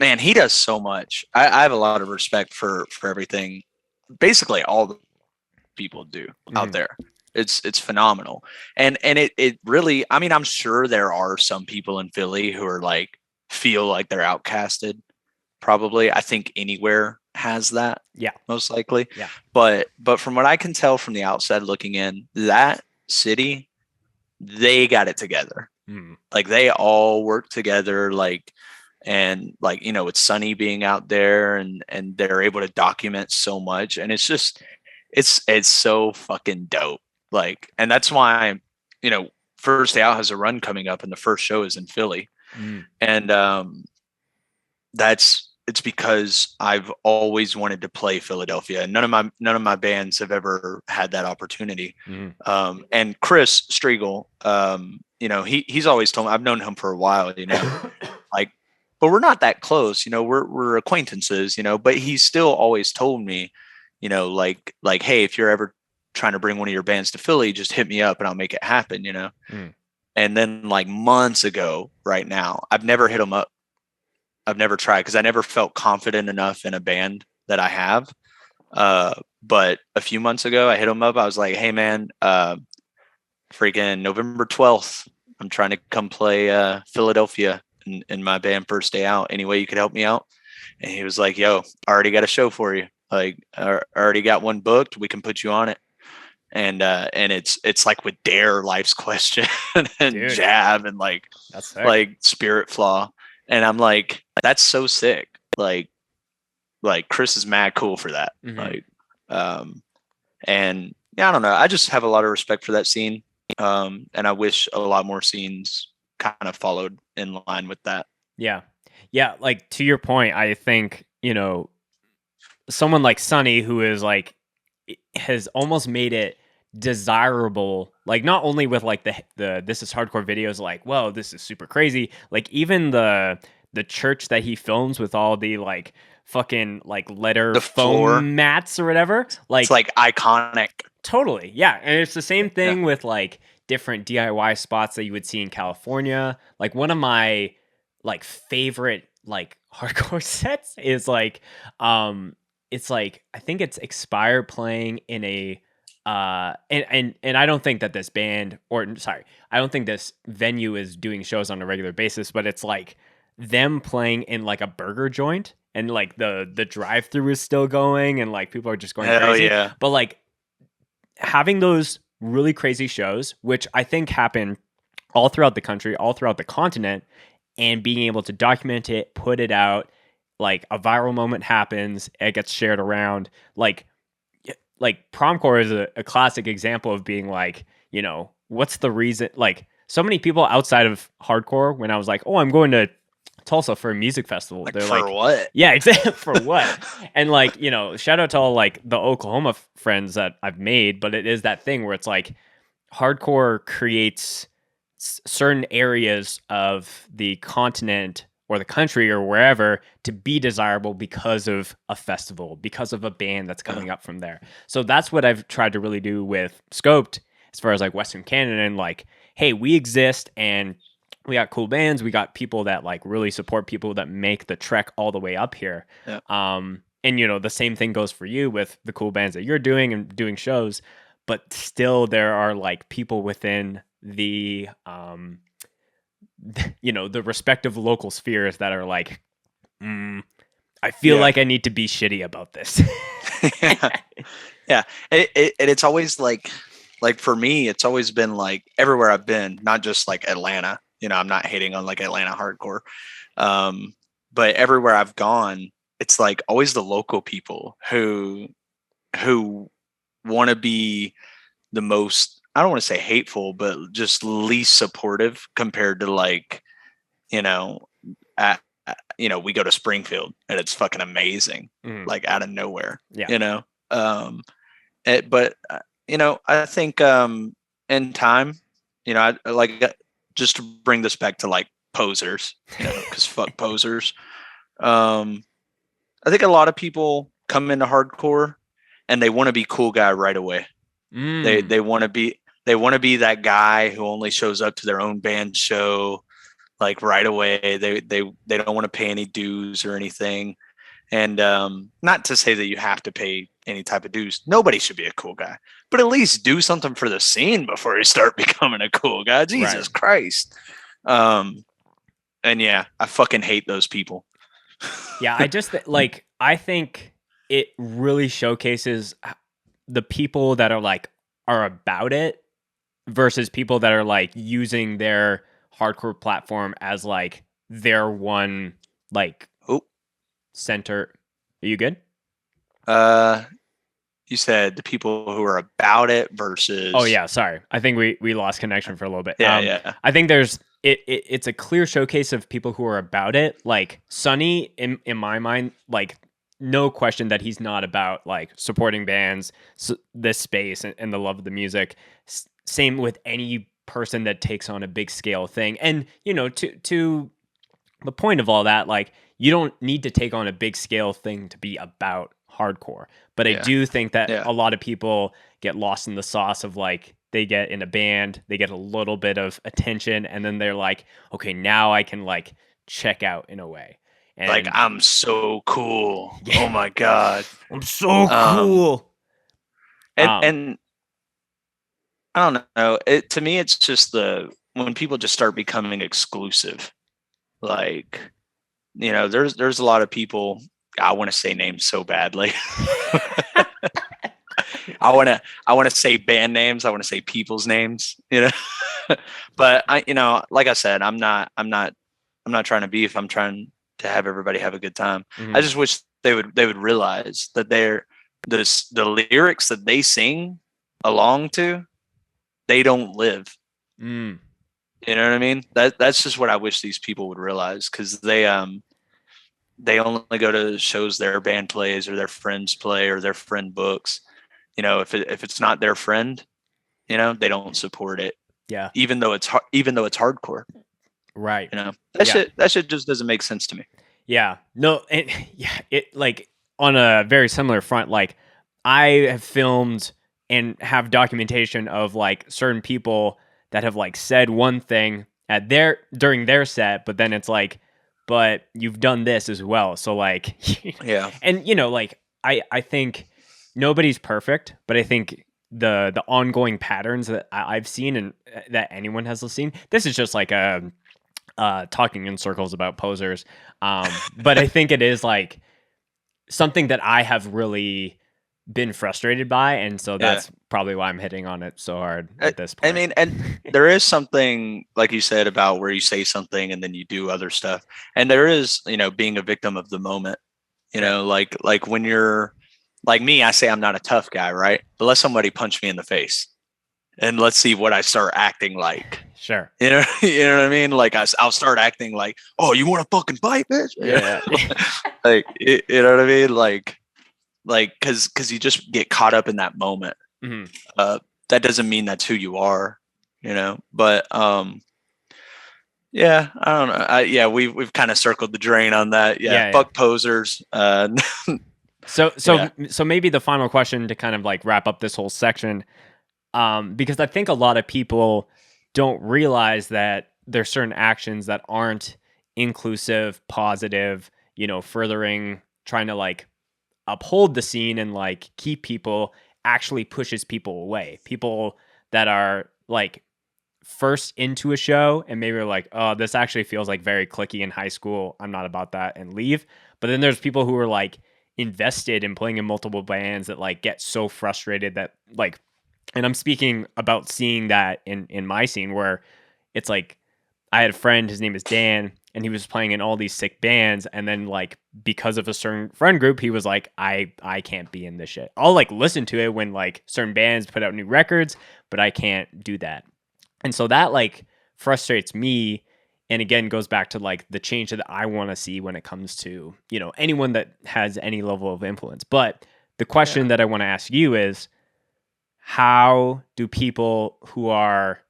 Man, he does so much. I have a lot of respect for everything. Basically, all the people do out there. It's phenomenal. And it really, I mean, I'm sure there are some people in Philly who are like, feel like they're outcasted. Probably. I think anywhere has that. Yeah. Most likely. Yeah. But from what I can tell from the outside looking in, that city, they got it together. Like they all work together, like, and like, it's Sunny being out there and they're able to document so much. And it's just, it's so fucking dope. Like, and that's why First Day Out has a run coming up and the first show is in Philly. And it's because I've always wanted to play Philadelphia, and none of my bands have ever had that opportunity. And Chris Striegel, he's always told me, I've known him for a while, like, but we're not that close, we're acquaintances, but he's still always told me, like, hey, if you're ever trying to bring one of your bands to Philly, just hit me up and I'll make it happen, you know? Mm. And then like months ago, right now, I've never hit them up. I've never tried because I never felt confident enough in a band that I have. But a few months ago, I hit them up. I was like, hey, man, freaking November 12th, I'm trying to come play Philadelphia in my band First Day Out. Any way you could help me out? And he was like, yo, I already got a show for you. Like, I already got one booked. We can put you on it. And it's like with Dare, Life's Question, and Dude. Jab, and like Spirit Flaw. And I'm like, that's so sick. Like Chris is mad cool for that. Mm-hmm. And yeah, I don't know. I just have a lot of respect for that scene. And I wish a lot more scenes kind of followed in line with that. Yeah. Yeah. Like, to your point, I think, you know, someone like Sonny, who is like, has almost made it desirable, like not only with like the This Is Hardcore videos, like, whoa, this is super crazy. Like even the church that he films with all the like fucking like letter the foam floor mats or whatever. Like it's like iconic. Totally. Yeah. And it's the same thing with like different DIY spots that you would see in California. Like one of my like favorite like hardcore sets is like it's like I think it's Expire playing in a and I don't think that this band I don't think this venue is doing shows on a regular basis, but it's like them playing in like a burger joint and like the drive-through is still going and like people are just going crazy. Yeah. But like having those really crazy shows, which I think happen all throughout the country, all throughout the continent, and being able to document it, put it out, like a viral moment happens, it gets shared around. Like Promcore is a classic example of being like, you know, what's the reason? Like so many people outside of hardcore, when I was like, oh, I'm going to Tulsa for a music festival. Like, they're for like, what? Yeah, exactly. For what? And like, you know, shout out to all like the Oklahoma friends that I've made, but it is that thing where it's like hardcore creates certain areas of the continent or the country or wherever to be desirable because of a festival, because of a band that's coming up from there. So that's what I've tried to really do with Scoped as far as like Western Canada, and like, hey, we exist and we got cool bands. We got people that like really support people that make the trek all the way up here. Yeah. And you know, the same thing goes for you with the cool bands that you're doing and doing shows, but still there are like people within the, you know, the respective local spheres that are like, I feel like I need to be shitty about this. Yeah. It's always like for me, it's always been like everywhere I've been, not just like Atlanta. You know, I'm not hating on like Atlanta hardcore. But everywhere I've gone, it's like always the local people who want to be the most, I don't want to say hateful, but just least supportive compared to like, you know, we go to Springfield and it's fucking amazing, like out of nowhere, you know? But you know, I think in time, you know, I like, just to bring this back to like posers, you know, because fuck posers. I think a lot of people come into hardcore and they want to be cool guy right away. They want to be that guy who only shows up to their own band show like right away. They don't want to pay any dues or anything. And not to say that you have to pay any type of dues. Nobody should be a cool guy, but at least do something for the scene before you start becoming a cool guy. Jesus Christ. And yeah, I fucking hate those people. Yeah, I just like, I think it really showcases the people that are about it versus people that are like using their hardcore platform as like their one like center. Are you good? You said the people who are about it versus. Oh yeah, sorry. I think we lost connection for a little bit. Yeah. I think there's it's a clear showcase of people who are about it. Like Sonny, in my mind, like no question that he's not about like supporting bands, this space, and the love of the music. Same with any person that takes on a big scale thing. And you know, to the point of all that, like you don't need to take on a big scale thing to be about hardcore. But I do think that Yeah. a lot of people get lost in the sauce of like, they get in a band, they get a little bit of attention, and then they're like, okay, now I can like check out in a way. And like, I'm so cool. Yeah. Oh my God. I'm so cool. And I don't know. To me, it's just when people just start becoming exclusive. Like, you know, there's a lot of people. I want to say names so badly. I want to say band names. I want to say people's names. You know, but like I said, I'm not trying to beef. I'm trying to have everybody have a good time. Mm-hmm. I just wish they would realize that the lyrics that they sing along to, they don't live. Mm. You know what I mean? That's just what I wish these people would realize, because they only go to shows their band plays or their friends play or their friend books. You know, if it's not their friend, you know, they don't support it. Yeah. Even though it's hardcore. Right. You know, that shit just doesn't make sense to me. Yeah. No. And yeah. It like on a very similar front. Like I have filmed and have documentation of like certain people that have like said one thing during their set, but then it's like, but you've done this as well. So like, yeah. And you know, like I think nobody's perfect, but I think the ongoing patterns that I've seen and that anyone has seen, this is just like talking in circles about posers. But I think it is like something that I have really been frustrated by, and so that's probably why I'm hitting on it so hard at this point. I mean, and there is something, like you said, about where you say something and then you do other stuff, and there is, you know, being a victim of the moment. You know, like when you're like me, I say I'm not a tough guy, right? But let somebody punch me in the face, and let's see what I start acting like. Sure. You know what I mean? Like I'll start acting like, oh, you want to fucking fight, bitch? Yeah. Like, you know what I mean? Like, cause you just get caught up in that moment. Mm-hmm. That doesn't mean that's who you are, you know, but, yeah, I don't know. We've kind of circled the drain on that. Yeah. Fuck posers. So maybe the final question to kind of like wrap up this whole section, because I think a lot of people don't realize that there's certain actions that aren't inclusive, positive, you know, furthering, trying to like uphold the scene and like keep people, actually pushes people away. People that are like first into a show and maybe are like, oh, this actually feels like very cliquey in high school, I'm not about that, and leave. But then there's people who are like invested in playing in multiple bands that like get so frustrated that like, and I'm speaking about seeing that in my scene where it's like, I had a friend, his name is Dan, and he was playing in all these sick bands, and then like because of a certain friend group, he was like, I can't be in this shit. I'll like listen to it when like certain bands put out new records, but I can't do that. And so that like frustrates me, and again goes back to like the change that I want to see when it comes to, you know, anyone that has any level of influence. But the question that I want to ask you is, how do people who are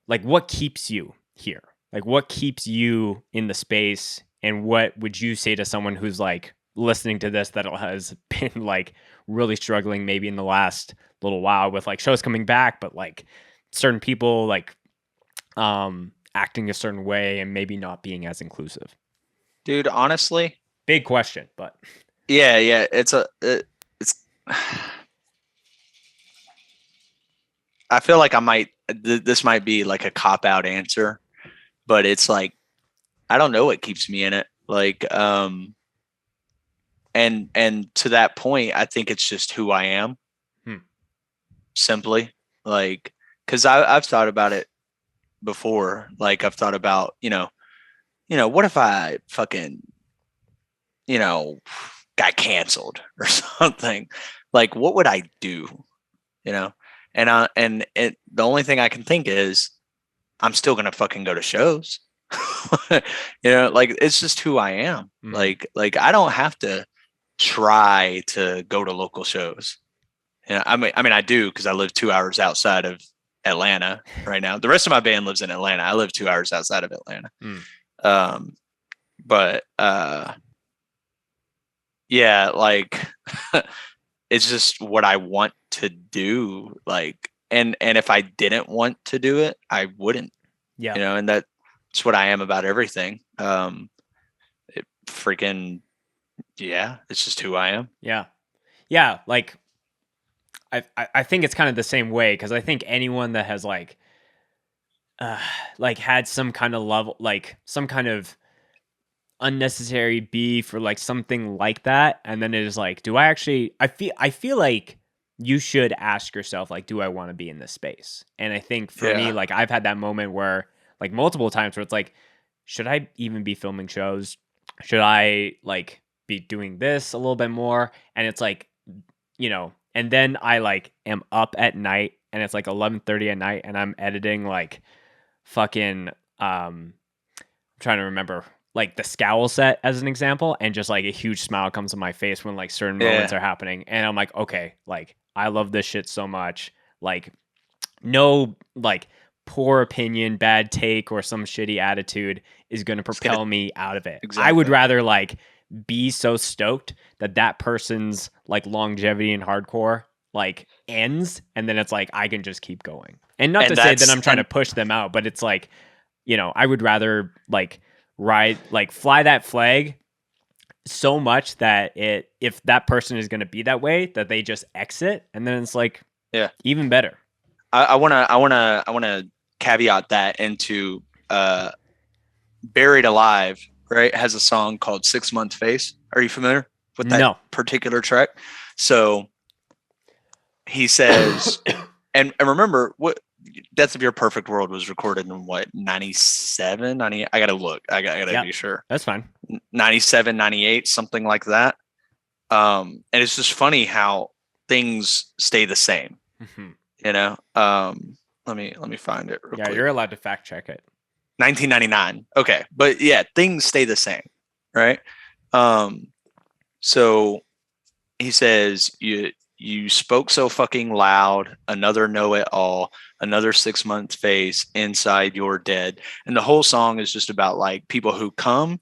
like, what keeps you here? Like, what keeps you in the space? And what would you say to someone who's like listening to this that has been like really struggling maybe in the last little while with like shows coming back, but like certain people like acting a certain way and maybe not being as inclusive? Dude, honestly, big question, but yeah, it's I feel like this might be like a cop-out answer, but it's like, I don't know what keeps me in it. Like, and to that point, I think it's just who I am. Simply, like, cause I've thought about it before. Like I've thought about, you know, what if I fucking, you know, got canceled or something? Like, what would I do? You know? And the only thing I can think is I'm still going to fucking go to shows. You know, like, it's just who I am. Like I don't have to try to go to local shows. You know, I mean, I do, because I live 2 hours outside of Atlanta right now. The rest of my band lives in Atlanta. I live 2 hours outside of Atlanta. But yeah, like it's just what I want to do. Like, and if I didn't want to do it, I wouldn't. Yeah. And that's what I am about everything. It freaking yeah, it's just who I am. Yeah. Yeah. I think it's kind of the same way because I think anyone that has had some kind of level, like some kind of unnecessary beef or like something like that, and then it is like, do I actually? I feel like you should ask yourself, like, do I want to be in this space? And I think for me, like, I've had that moment where, like, multiple times where it's like, should I even be filming shows? Should I like be doing this a little bit more? And it's like, and then I like am up at night and it's like 11:30 at night and I'm editing like fucking I'm trying to remember like the scowl set as an example, and just like a huge smile comes to my face when like certain moments are happening, and I'm like, okay, like I love this shit so much. Like no like poor opinion, bad take, or some shitty attitude is going to propel me out of it. Exactly. I would rather like be so stoked that person's like longevity in hardcore like ends, and then it's like I can just keep going. And not to say that I'm trying to push them out, but it's like, I would rather like fly that flag so much that if that person is going to be that way, that they just exit, and then it's like, even better. I want to caveat that into Buried Alive, right? Has a song called 6 Month Face. Are you familiar with that particular track? So he says, and remember what Death of Your Perfect World was recorded in what, 97, 90? I got to look. I got to be sure. That's fine. 97, 98, something like that. And it's just funny how things stay the same. Mm-hmm. Let me find it real quick. You're allowed to fact check it. 1999. Okay. But yeah, things stay the same, right? So he says, you spoke so fucking loud, another know-it-all, another 6 month face, inside you're dead. And the whole song is just about like people who come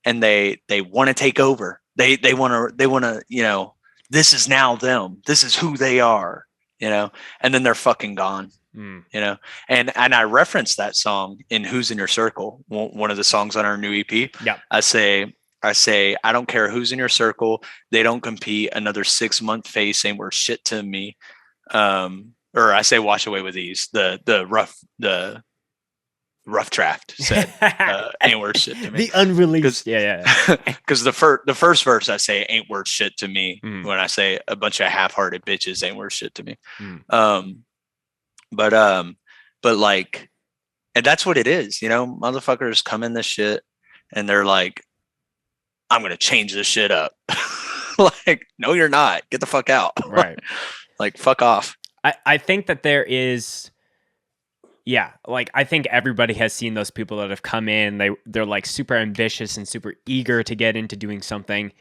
and they want to take over. They want to, this is now them. This is who they are, and then they're fucking gone. And I referenced that song in Who's in Your Circle, one of the songs on our new EP. Yeah. I say, I don't care who's in your circle. They don't compete. Another 6 month face ain't worth shit to me. Or I say, wash away with ease. The rough draft said, ain't worth shit to me. The unreleased. Because the first verse I say ain't worth shit to me. When I say a bunch of half-hearted bitches ain't worth shit to me. But like, and that's what it is, motherfuckers come in this shit and they're like, I'm going to change this shit up. Like, no, you're not. Get the fuck out. Right. Like, fuck off. I think that there is, like, I think everybody has seen those people that have come in. They're like super ambitious and super eager to get into doing something.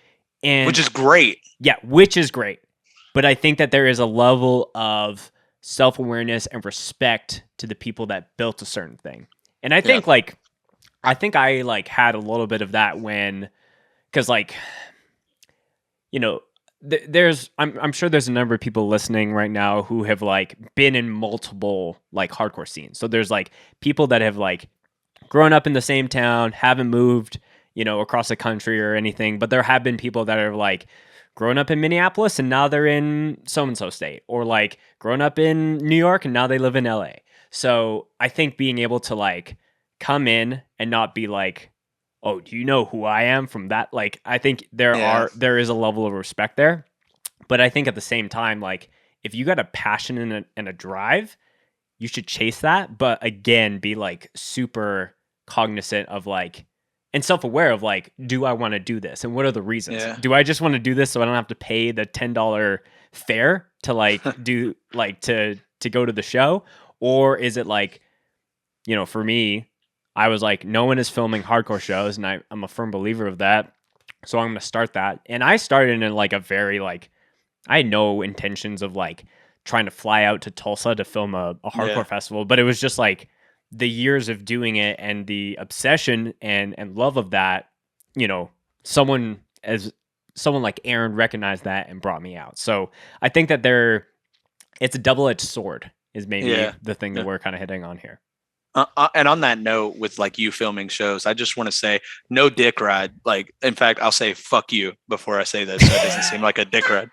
And which is great. Yeah, which is great. But I think that there is a level of self-awareness and respect to the people that built a certain thing. And I think I like had a little bit of that when, because like, I'm sure there's a number of people listening right now who have like been in multiple like hardcore scenes. So there's like people that have like grown up in the same town, haven't moved, across the country or anything, but there have been people that are like grown up in Minneapolis and now they're in so-and-so state, or like grown up in New York and now they live in LA. So I think being able to like come in and not be like, oh, do you know who I am from that? Like, I think there is a level of respect there. But I think at the same time, like, if you got a passion and a drive, you should chase that. But again, be like super cognizant of like, and self-aware of like, do I want to do this? And what are the reasons? Yeah. Do I just want to do this so I don't have to pay the $10 fare to like do like to go to the show? Or is it like, for me, I was like, no one is filming hardcore shows, and I'm a firm believer of that. So I'm going to start that. And I started in like a very like, I had no intentions of like trying to fly out to Tulsa to film a hardcore festival, but it was just like the years of doing it and the obsession and love of that, someone as someone like Aaron recognized that and brought me out. So I think that it's a double-edged sword is maybe the thing that we're kind of hitting on here. And on that note, with like you filming shows, I just want to say no dick ride. Like, in fact, I'll say fuck you before I say this, so it doesn't seem like a dick ride.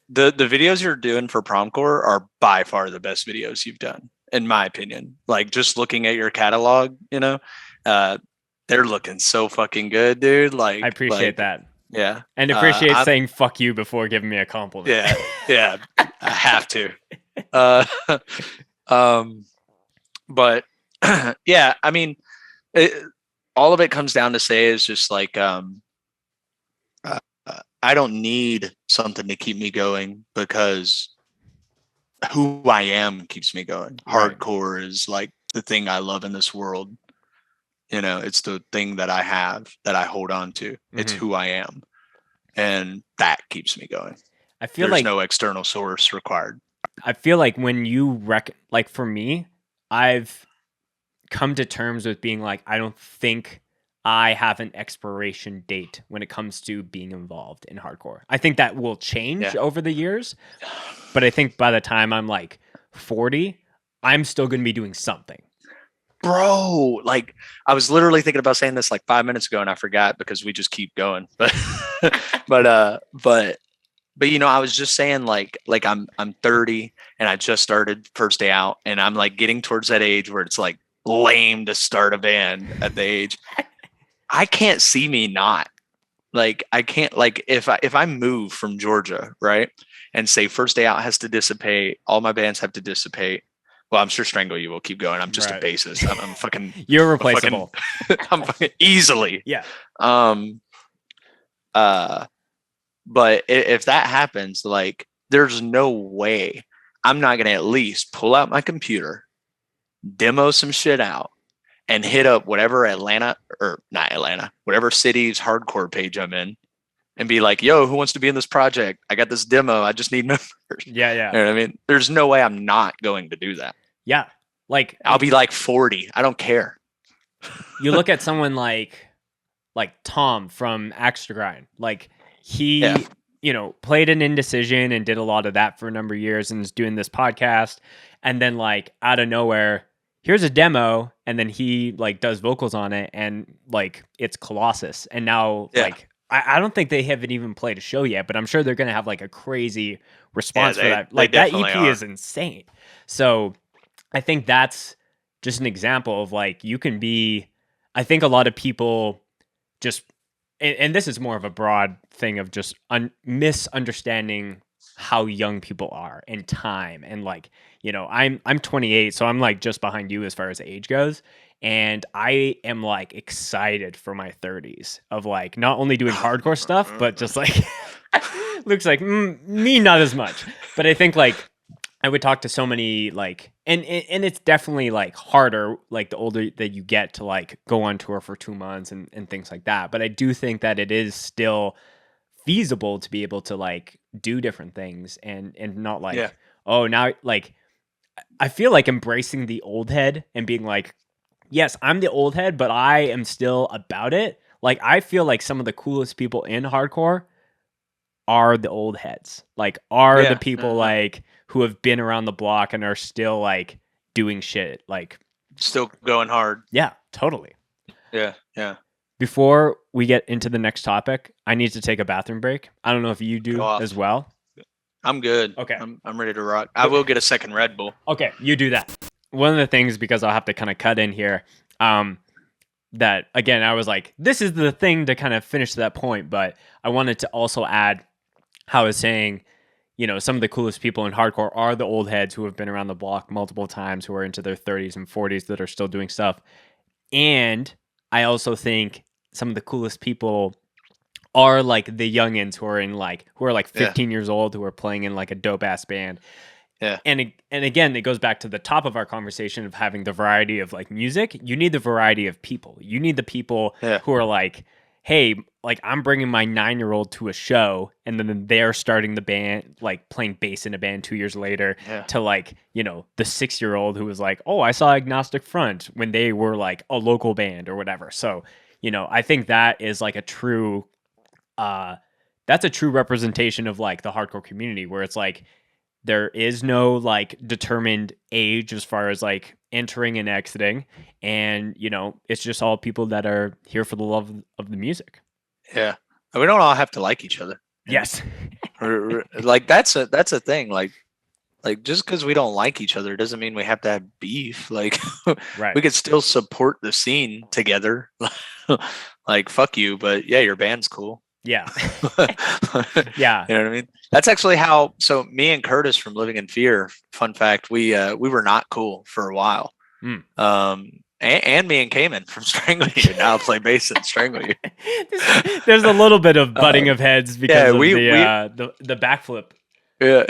The videos you're doing for Promcore are by far the best videos you've done, in my opinion. Like, just looking at your catalog, they're looking so fucking good, dude. Like, I appreciate that. Yeah, and appreciate saying fuck you before giving me a compliment. Yeah, I have to. But yeah, I mean, all of it comes down to say is just like, I don't need something to keep me going, because who I am keeps me going. Right. Hardcore is like the thing I love in this world. It's the thing that I have, that I hold on to. Mm-hmm. It's who I am. And that keeps me going. I feel there's no external source required. I feel like when you like for me, I've come to terms with being like, I don't think I have an expiration date when it comes to being involved in hardcore. I think that will change over the years, but I think by the time I'm like 40, I'm still going to be doing something. Bro, like, I was literally thinking about saying this like 5 minutes ago and I forgot because we just keep going. But I was just saying like I'm 30 and I just started first day out, and I'm like getting towards that age where it's like lame to start a band at the age. I can't see me not. Like, I can't, like, if I move from Georgia, right, and say first day out has to dissipate, all my bands have to dissipate. Well, I'm sure Strangle You will keep going. I'm just a bassist. I'm fucking. You're replaceable. I'm fucking easily. Yeah. But if that happens, like, there's no way I'm not gonna at least pull out my computer, demo some shit out, and hit up whatever whatever city's hardcore page I'm in, and be like, yo, who wants to be in this project? I got this demo. I just need members. Yeah. You know what I mean? There's no way I'm not going to do that. Yeah. Like, I'll be like 40. I don't care. You look at someone like Tom from Axe to Grind. Like, he, played an Indecision and did a lot of that for a number of years and is doing this podcast. And then, like, out of nowhere, here's a demo. And then he, like, does vocals on it. And, like, it's Colossus. And now, like, I don't think they haven't even played a show yet, but I'm sure they're going to have, like, a crazy response for that. Like, that EP is insane. So I think that's just an example of, like, you can be, I think a lot of people just, and this is more of a broad thing of just misunderstanding how young people are and time. And, like, I'm 28, so I'm, like, just behind you as far as age goes. And I am, like, excited for my 30s of, like, not only doing hardcore stuff, but just, like, looks like me, not as much. But I think, like, I would talk to so many, like, and it's definitely, like, harder, like, the older that you get to, like, go on tour for 2 months and things like that. But I do think that it is still feasible to be able to, like, do different things and not, like, oh, now, like, I feel like embracing the old head and being like, yes, I'm the old head, but I am still about it. Like, I feel like some of the coolest people in hardcore are the old heads. Like, the people, like, who have been around the block and are still, like, doing shit. Like, still going hard. Yeah, totally. Yeah. Before we get into the next topic, I need to take a bathroom break. I don't know if you do as well. I'm good. Okay. I'm ready to rock. I will get a second Red Bull. Okay, you do that. One of the things, because I'll have to kind of cut in here, that, again, I was like, this is the thing to kind of finish that point, but I wanted to also add how I was saying, some of the coolest people in hardcore are the old heads who have been around the block multiple times, who are into their 30s and 40s that are still doing stuff. And I also think some of the coolest people are, like, the youngins who are like 15 years old, who are playing in, like, a dope ass band. Yeah. And again, it goes back to the top of our conversation of having the variety of, like, music. You need the variety of people. You need the people who are like, hey, like, I'm bringing my 9-year-old to a show, and then they're starting the band, like, playing bass in a band 2 years later, to, like, the 6-year-old who was like, oh, I saw Agnostic Front when they were, like, a local band or whatever. So, I think that is like a true that's a true representation of like the hardcore community, where it's like there is no like determined age as far as like entering and exiting, and it's just all people that are here for the love of the music. Yeah, and we don't all have to like each other. Yes. Like that's a thing. Like just because we don't like each other doesn't mean we have to have beef. Like Right. we could still support the scene together. Like fuck you, but yeah, your band's cool. Yeah. Yeah. You know what I mean? That's actually how. So me and Curtis from Living in Fear. Fun fact: we were not cool for a while. And me and Cayman from Strangle You now play bass in Strangle You. There's a little bit of butting of heads because of the backflip. Yeah,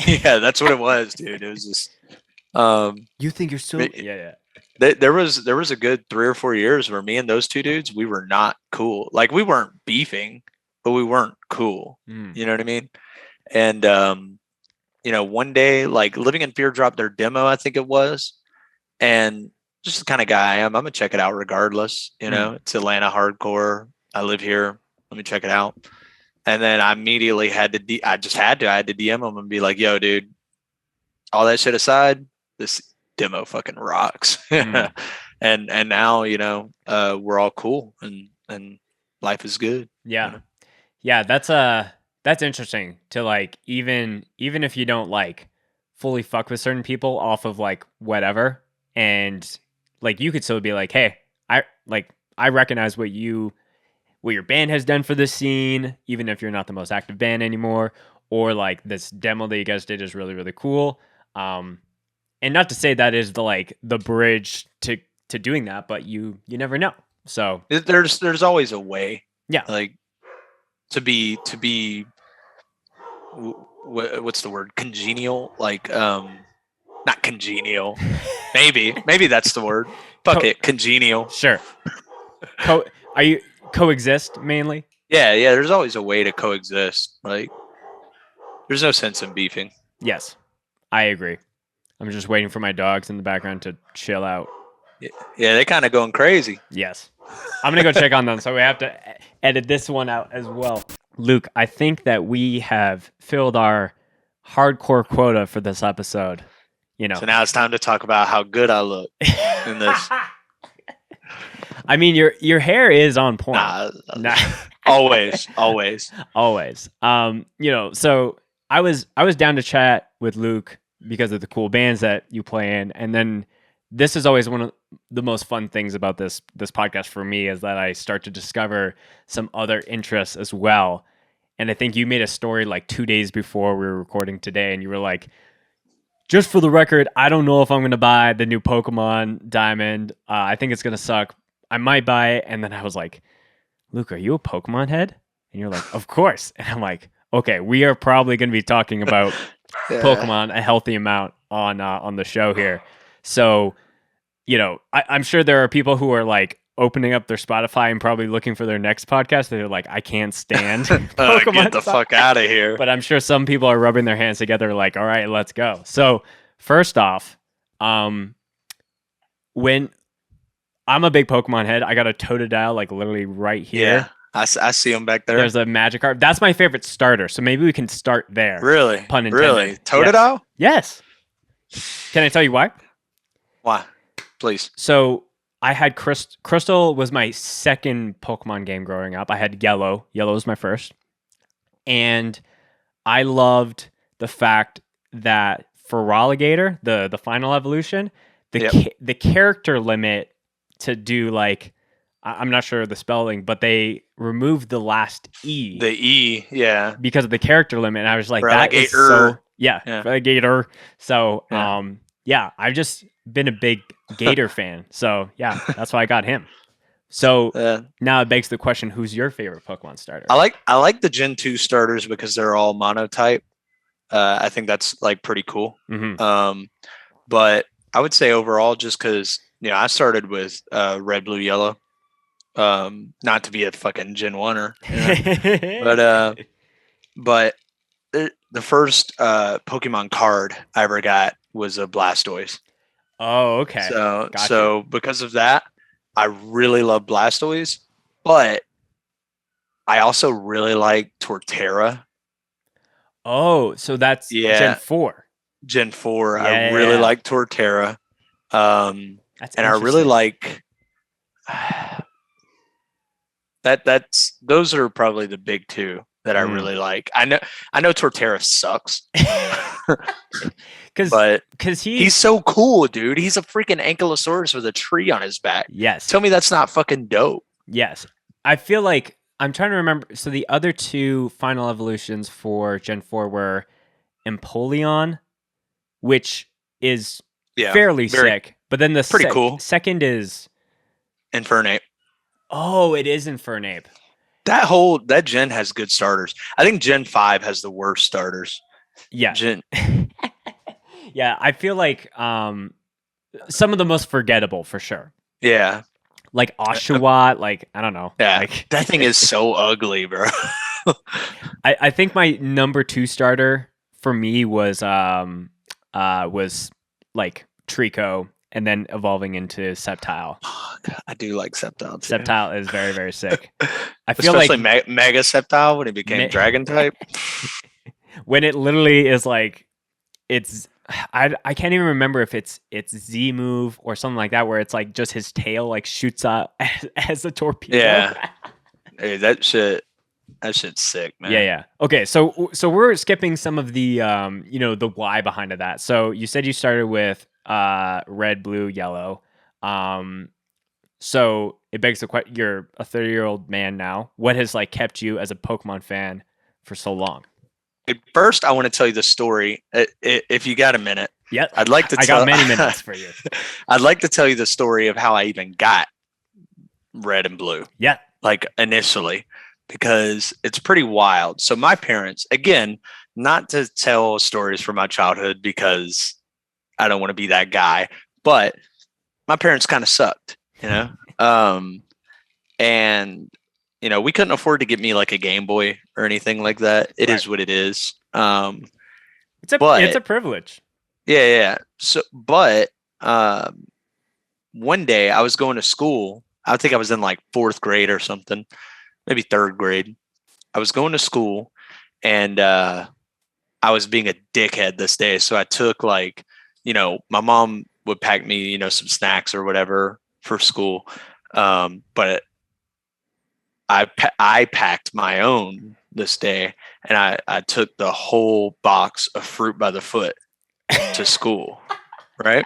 yeah, that's what it was, dude. It was just. You think you're so? Yeah. There was a good 3 or 4 years where me and those two dudes, we were not cool. Like we weren't beefing, but we weren't cool. You know what I mean? And one day, like Living in Fear dropped their demo, I think it was, and just the kind of guy I am, I'm gonna check it out regardless. It's Atlanta hardcore. I live here. Let me check it out. And then I immediately had to I had to DM him and be like, yo, dude, all that shit aside, this demo fucking rocks. And now, we're all cool and life is good. Yeah. Yeah. That's interesting to like, even if you don't like fully fuck with certain people off of like whatever. And like, you could still be like, hey, I recognize what your band has done for this scene, even if you're not the most active band anymore, or like this demo that you guys did is really, really cool. And not to say that is the bridge to doing that, but you never know. So there's always a way. Yeah. Like to be what's the word? Congenial? Like, not congenial. Maybe that's the word. Fuck it. Congenial. Sure. Are you coexist mainly? Yeah. There's always a way to coexist. Like, there's no sense in beefing. Yes, I agree. I'm just waiting for my dogs in the background to chill out. Yeah, they're kind of going crazy. Yes. I'm going to go check on them, so we have to edit this one out as well. Luke, I think that we have filled our hardcore quota for this episode. So now it's time to talk about how good I look in this. I mean, your hair is on point. Nah. Always. So I was down to chat with Luke because of the cool bands that you play in, and then this is always one of the most fun things about this podcast for me, is that I start to discover some other interests as well. And I think you made a story like 2 days before we were recording today, and you were like, just for the record, I don't know if I'm going to buy the new Pokemon Diamond. I think it's going to suck. I might buy it. And then I was like, Luke, are you a Pokemon head? And you're like, of course. And I'm like, okay, we are probably going to be talking about Pokemon a healthy amount on the show here. So, I'm sure there are people who are like opening up their Spotify and probably looking for their next podcast. They're like, I can't stand Pokemon. Get the fuck out of here. But I'm sure some people are rubbing their hands together like, all right, let's go. So first off, when I'm a big Pokemon head, I got a Totodile like literally right here. Yeah, I see them back there. There's a Magikarp. That's my favorite starter. So maybe we can start there. Really? Pun intended. Really? Totodile? Yes. Can I tell you why? Why? Please. So I had Crystal was my second Pokemon game growing up. I had Yellow. Yellow was my first. And I loved the fact that for Roligator, the final evolution, the character limit to do like, I'm not sure the spelling, but they removed the last E. The E, yeah. Because of the character limit. And I was like, Relegator. That is so... Yeah, Relegator. So, yeah. I've just been a big Gator fan. So, yeah, that's why I got him. So, now it begs the question, who's your favorite Pokemon starter? I like the Gen 2 starters because they're all monotype. I think that's like pretty cool. Mm-hmm. But I would say overall, just because, I started with red, blue, yellow. Not to be a fucking Gen 1er. But the first Pokemon card I ever got was a Blastoise. Oh, okay. So because of that, I really love Blastoise. But I also really like Torterra. Oh, so that's Gen 4. Gen 4. Yeah, I really like Torterra. That's and I really like those are probably the big two that I really like. I know Torterra sucks. Because he's so cool, dude. He's a freaking ankylosaurus with a tree on his back. Yes. Tell me that's not fucking dope. Yes. I feel like I'm trying to remember. So the other two final evolutions for Gen 4 were Empoleon, which is fairly sick. But then the pretty cool. Second is Infernape. Oh, it is Infernape. That gen has good starters. I think Gen 5 has the worst starters. Yeah. Yeah, I feel like some of the most forgettable for sure. Yeah. Like Oshawott, like, I don't know. Yeah, like, that thing is so ugly, bro. I think my number 2 starter for me was like Trico and then evolving into Sceptile. I do like Sceptile too. Sceptile is very, very sick. I feel especially like Mega Sceptile when it became Dragon type. When it literally is like it's I can't even remember if it's Z move or something like that, where it's like just his tail like shoots up as a torpedo. Yeah. Hey, that shit's sick, man. Yeah. Okay, so we're skipping some of the the why behind that. So you said you started with red, blue, yellow. So it begs the question: you're a 30-year-old man now. What has like kept you as a Pokemon fan for so long? First, I want to tell you the story. If you got a minute, yeah, I'd like to. I got many minutes for you. I'd like to tell you the story of how I even got red and blue. Yeah, like initially, because it's pretty wild. So my parents, again, not to tell stories from my childhood because I don't want to be that guy, but my parents kind of sucked, and. We couldn't afford to get me like a Game Boy or anything like that. It is what it is. It's a privilege. Yeah. So, but one day I was going to school. I think I was in like 4th grade or something, maybe 3rd grade. I was going to school and I was being a dickhead this day. So I took like, my mom would pack me, some snacks or whatever for school. But I packed my own this day, and I took the whole box of fruit by the foot to school, right?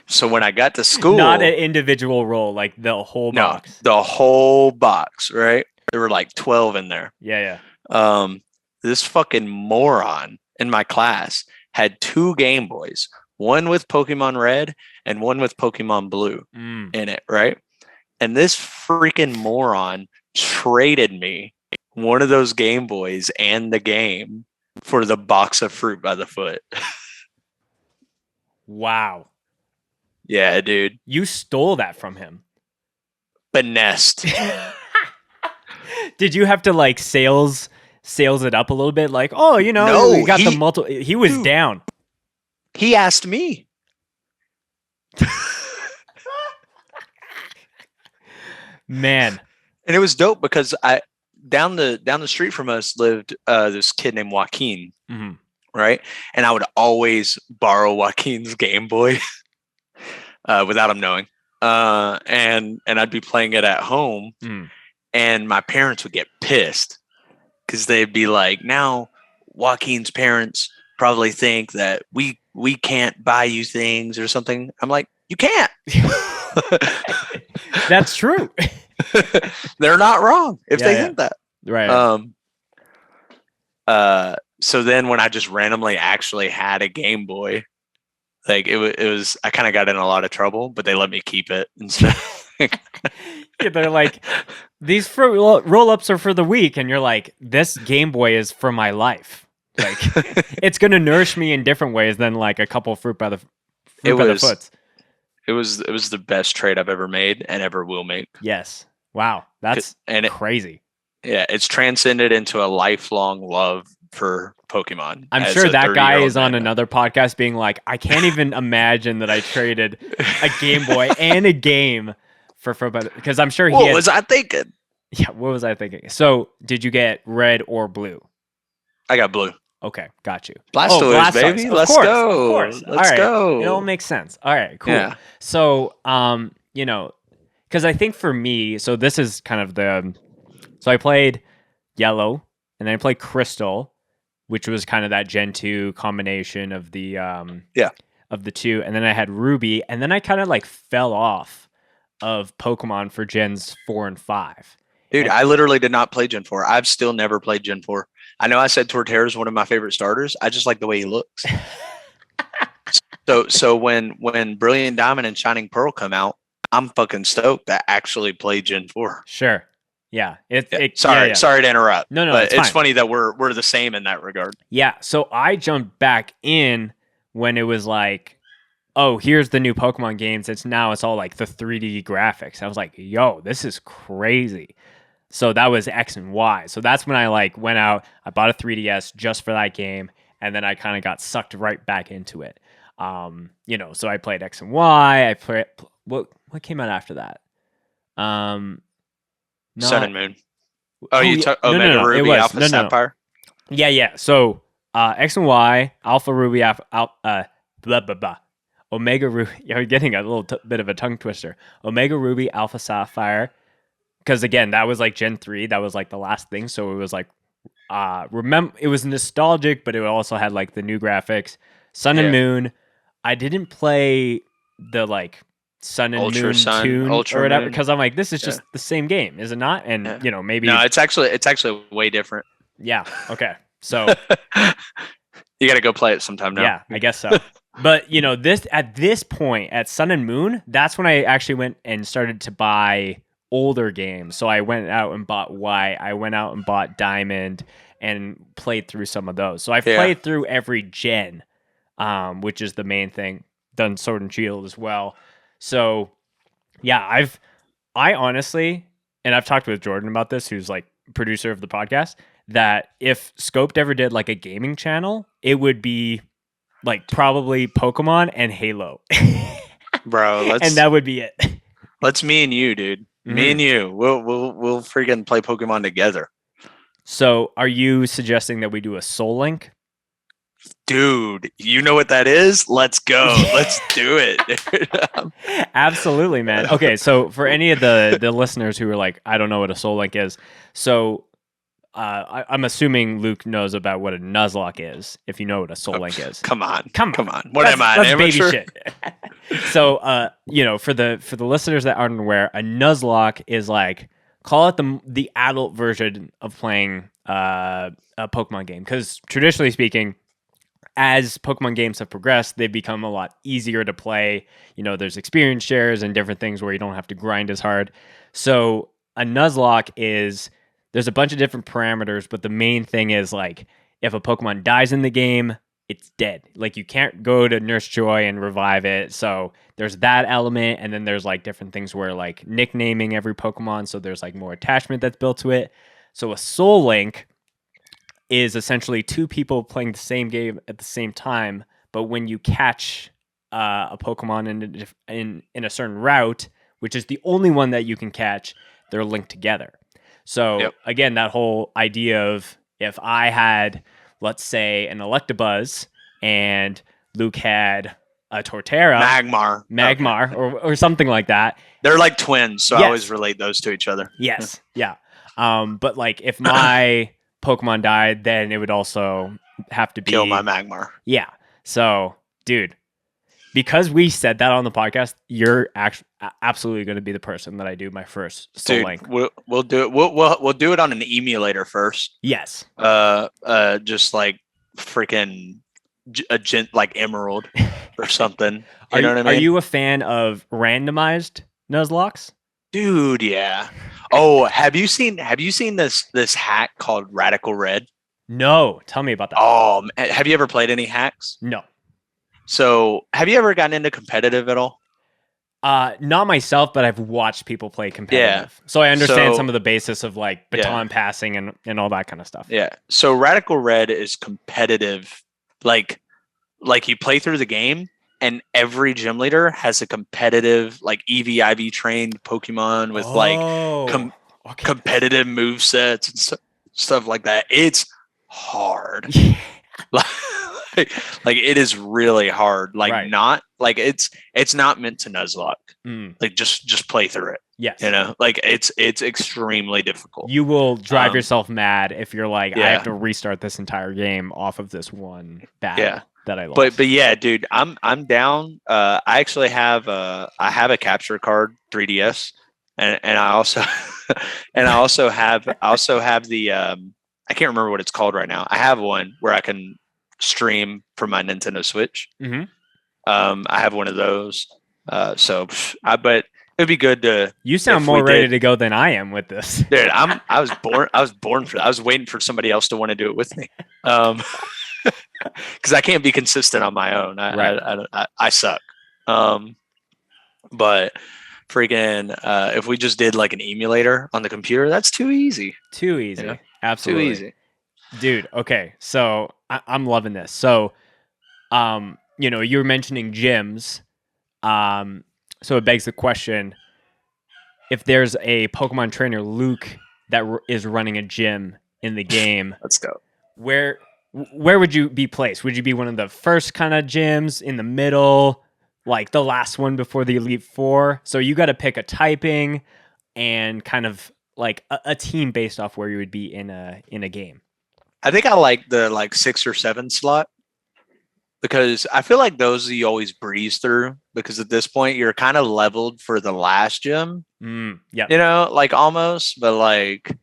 So when I got to school, not an individual roll, like the whole box. The whole box, right? There were like 12 in there. Yeah. This fucking moron in my class had 2 Game Boys, one with Pokemon Red and one with Pokemon Blue in it, right? And this freaking moron traded me one of those Game Boys and the game for the box of fruit by the foot. Wow. Yeah, dude. You stole that from him. Finessed. Did you have to like sales it up a little bit? Like, oh, no, we got the multiple. He was down. He asked me. Man. And it was dope because down the street from us lived this kid named Joaquin, right? And I would always borrow Joaquin's Game Boy without him knowing, and I'd be playing it at home, and my parents would get pissed because they'd be like, "Now Joaquin's parents probably think that we can't buy you things or something." I'm like, "You can't." That's true. They're not wrong if they think that. Right. So then when I just randomly actually had a Game Boy, like it was I kind of got in a lot of trouble, but they let me keep it instead. Yeah, they're like, these roll-ups are for the week, and you're like, this Game Boy is for my life. Like, it's gonna nourish me in different ways than like a couple fruit by the foot. It was the best trade I've ever made and ever will make. Yes. Wow. That's crazy. Yeah, it's transcended into a lifelong love for Pokemon. I'm sure that guy is on another podcast being like, I can't even imagine that I traded a Game Boy and a game for because I'm sure what was I thinking? Yeah, what was I thinking? So, did you get red or blue? I got blue. Okay, got you. Blastoise, baby. Of Let's course, go. of course. Let's all right. go. It all makes sense. All right, cool. Yeah. So, you know, because I think for me, so this is kind of so I played yellow, and then I played crystal, which was kind of that Gen 2 combination of the of the two, and then I had ruby, and then I kind of like fell off of Pokemon for Gens 4 and 5. Dude, I literally did not play Gen 4. I've still never played Gen 4. I know I said Torterra is one of my favorite starters. I just like the way he looks. So when Brilliant Diamond and Shining Pearl come out, I'm fucking stoked to actually play Gen 4. Sure. Yeah. Sorry to interrupt. No, but it's fine. funny that we're the same in that regard. Yeah. So I jumped back in when it was like, oh, here's the new Pokemon games. It's all like the 3D graphics. I was like, yo, this is crazy. So that was X and Y. So that's when I like went out, I bought a 3DS just for that game, and then I kind of got sucked right back into it. So I played X and Y. I played what came out after that? Sun and Moon. Omega Ruby, Alpha Sapphire. Yeah. So X and Y, Alpha Ruby, blah blah blah. Omega Ruby. You're getting a little bit of a tongue twister. Omega Ruby, Alpha Sapphire. Because again, that was like Gen 3. That was like the last thing. So it was like, it was nostalgic, but it also had like the new graphics. Sun and Moon. I didn't play the like Sun and Moon tune or whatever because I'm like, this is just the same game, is it not? And maybe no, it's actually way different. Yeah. Okay. So you got to go play it sometime now. Yeah, I guess so. But at this point at Sun and Moon, that's when I actually went and started to buy older games. So I went out and bought White. I went out and bought Diamond and played through some of those. So I've played through every gen, which is the main thing. Done Sword and Shield as well. So yeah, I honestly, and I've talked with Jordan about this, who's like producer of the podcast, that if Scoped ever did like a gaming channel, it would be like probably Pokemon and Halo. Bro, and that would be it. Let's me and you, dude. Mm-hmm. Me and you. We'll freaking play Pokemon together. So, are you suggesting that we do a Soul Link? Dude, you know what that is? Let's go. Let's do it. Absolutely, man. Okay, so for any of the listeners who are like, I don't know what a Soul Link is, so I'm assuming Luke knows about what a Nuzlocke is, if you know what a Soul Link is. Come on. What am I, an amateur? Baby shit. So, for the listeners that aren't aware, a Nuzlocke is like, call it the adult version of playing a Pokemon game. Because traditionally speaking, as Pokemon games have progressed, they've become a lot easier to play. There's experience shares and different things where you don't have to grind as hard. So a Nuzlocke is, there's a bunch of different parameters, but the main thing is like, if a Pokemon dies in the game, it's dead. Like you can't go to Nurse Joy and revive it. So there's that element. And then there's like different things where like nicknaming every Pokemon. So there's like more attachment that's built to it. So a Soul Link is essentially two people playing the same game at the same time. But when you catch a Pokemon in a certain route, which is the only one that you can catch, they're linked together. So again, that whole idea of if I had, let's say, an Electabuzz and Luke had a Torterra, Magmar, or something like that. They're like twins, so I always relate those to each other. Yes, yeah. But like if my Pokemon died, then it would also have to be kill my Magmar. Yeah. So, dude, because we said that on the podcast, you're absolutely going to be the person that I do my first Soul Link. We'll do it. We'll do it on an emulator first. Yes. Just like freaking like Emerald or something. You know what I mean? Are you a fan of randomized Nuzlocks? Dude, yeah. Oh, have you seen this hack called Radical Red? No, tell me about that. Oh, have you ever played any hacks? No. So, have you ever gotten into competitive at all? Not myself, but I've watched people play competitive. So I understand some of the basis of like baton passing and all that kind of stuff. Yeah. So Radical Red is competitive, like you play through the game and every gym leader has a competitive like EV/IV trained Pokemon with competitive move sets and stuff like that. It's hard. like it is really hard. Like not like it's not meant to nuzlocke. Like just play through it. Yes. You know, like it's extremely difficult. You will drive yourself mad if you're like, yeah. I have to restart this entire game off of this one battle that I lost. But yeah, dude, I'm down. I actually have a capture card 3DS, and I also have the I can't remember what it's called right now. I have one where I can stream from my Nintendo Switch. Mm-hmm. I have one of those. But it'd be good to. You sound more ready to go than I am with this, dude. I was born for that. I was waiting for somebody else to want to do it with me. Because I can't be consistent on my own. I suck. But freaking, if we just did like an emulator on the computer, that's too easy. Too easy. You know? Absolutely. Too easy. Dude, okay. So I'm loving this. So, you were mentioning gyms. So it begs the question, if there's a Pokemon trainer, Luke, that is running a gym in the game. Let's go. Where would you be placed? Would you be one of the first kind of gyms, in the middle, like the last one before the Elite Four? So you got to pick a typing and kind of like a team based off where you would be in a game. I think I like the 6 or 7 slot, because I feel like those you always breeze through, because at this point you're kind of leveled for the last gym. Yeah. You know, like almost, but like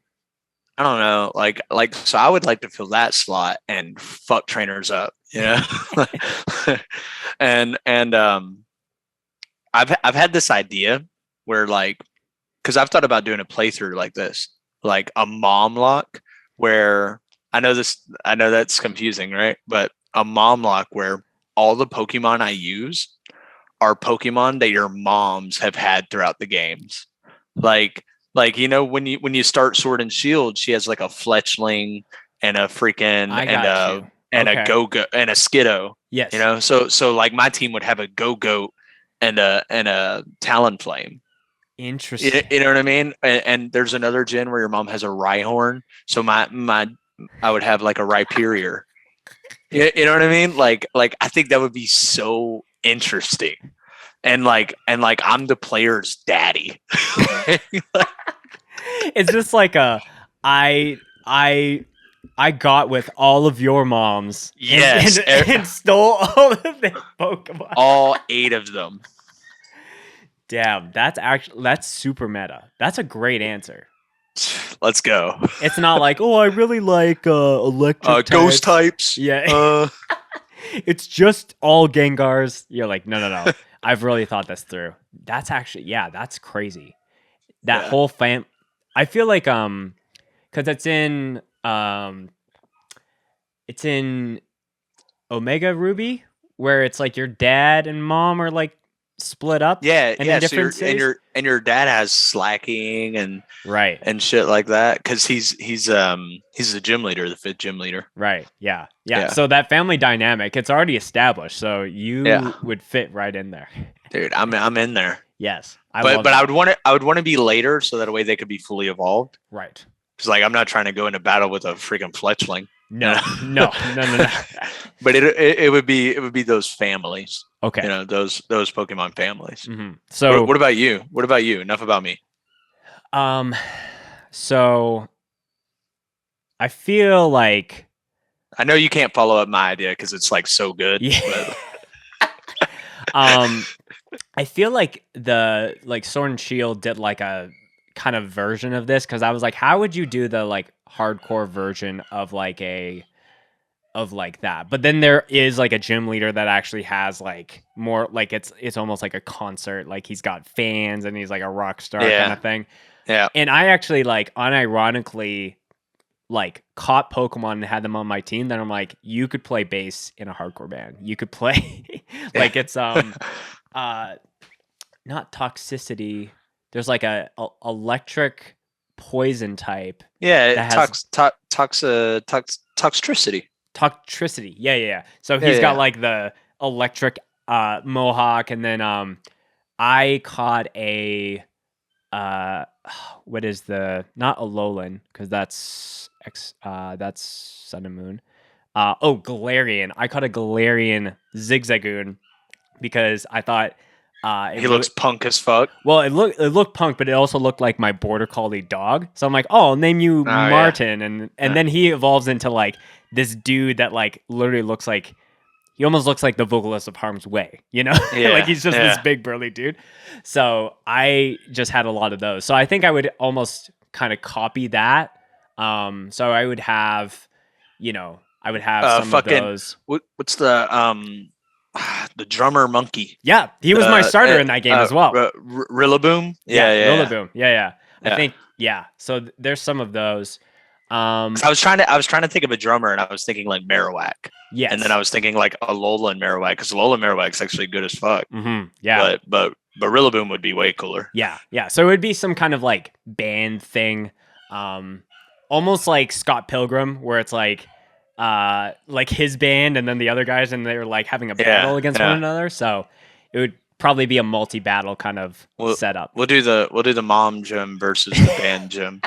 I don't know, like so I would like to fill that slot and fuck trainers up, you know. and I've had this idea where, like, because I've thought about doing a playthrough like this, like a mom lock, where I know that's confusing, right? But a mom lock where all the Pokemon I use are Pokemon that your moms have had throughout the games. Like when you start Sword and Shield, she has like a Fletchling and a freaking a Go-Go and a Skiddo. Yes. You know, so like my team would have a Go-Goat and a Talonflame. Interesting. You know what I mean? And there's another gen where your mom has a Rhyhorn. So I would have like a Rhyperior. You know what I mean? Like I think that would be so interesting. And like I'm the player's daddy. It's just like I got with all of your moms. Yes. And stole all of their Pokemon. All 8 of them. Damn, that's super meta. That's a great answer. Let's go. It's not like, oh, I really like electric ghost types. Yeah. It's just all Gengars. You're like, no. I've really thought this through. That's actually, that's crazy. That whole I feel like because it's in Omega Ruby, where it's like your dad and mom are like split up. Yeah. So your dad has slacking and right and shit like that, because he's the gym leader, the 5th gym leader. Right. Yeah. So that family dynamic, it's already established. So you would fit right in there. Dude, I'm in there. Yes. But I would want to be later, so that way they could be fully evolved. Right. Because like I'm not trying to go into battle with a freaking Fletchling. No. But it would be those families. Okay. You know, those Pokemon families. Mm-hmm. So what about you? What about you? Enough about me. So I feel like I know you can't follow up my idea because it's like so good. Yeah. I feel like the Sword and Shield did like a kind of version of this, because I was like, how would you do the like hardcore version of like that? But then there is like a gym leader that actually has like more like it's almost like a concert, like he's got fans and he's like a rock star kind of thing. Yeah. And I actually like unironically like caught Pokemon and had them on my team. Then I'm like, you could play bass in a hardcore band. You could play like it's not toxicity. There's like a electric poison type. Yeah, toxicity. Toxicity. Yeah. So he's got like the electric mohawk, and then I caught a what is the not Alolan because that's Sun and Moon. Galarian. I caught a Galarian Zigzagoon because I thought he looks punk as fuck. Well, it looked punk, but it also looked like my border collie dog. So I'm like, oh, I'll name you Martin, and then he evolves into like this dude that like literally looks like he almost looks like the vocalist of Harm's Way, you know? Like he's just this big burly dude. So I just had a lot of those. So I think I would almost kind of copy that. So I would have, some of those. What's the drummer monkey? Yeah, he was my starter in that game as well. Rillaboom? Rillaboom. Yeah. I think so there's some of those. I was trying to think of a drummer, and I was thinking like Marowak. Yes. And then I was thinking like Alola and Marowak, because Alola and Marowak's actually good as fuck. Mm-hmm. Yeah. But Rillaboom would be way cooler. Yeah. So it would be some kind of like band thing, almost like Scott Pilgrim, where it's like his band and then the other guys, and they're like having a battle against one another. So it would probably be a multi-battle kind of setup. We'll do the mom gym versus the band gym.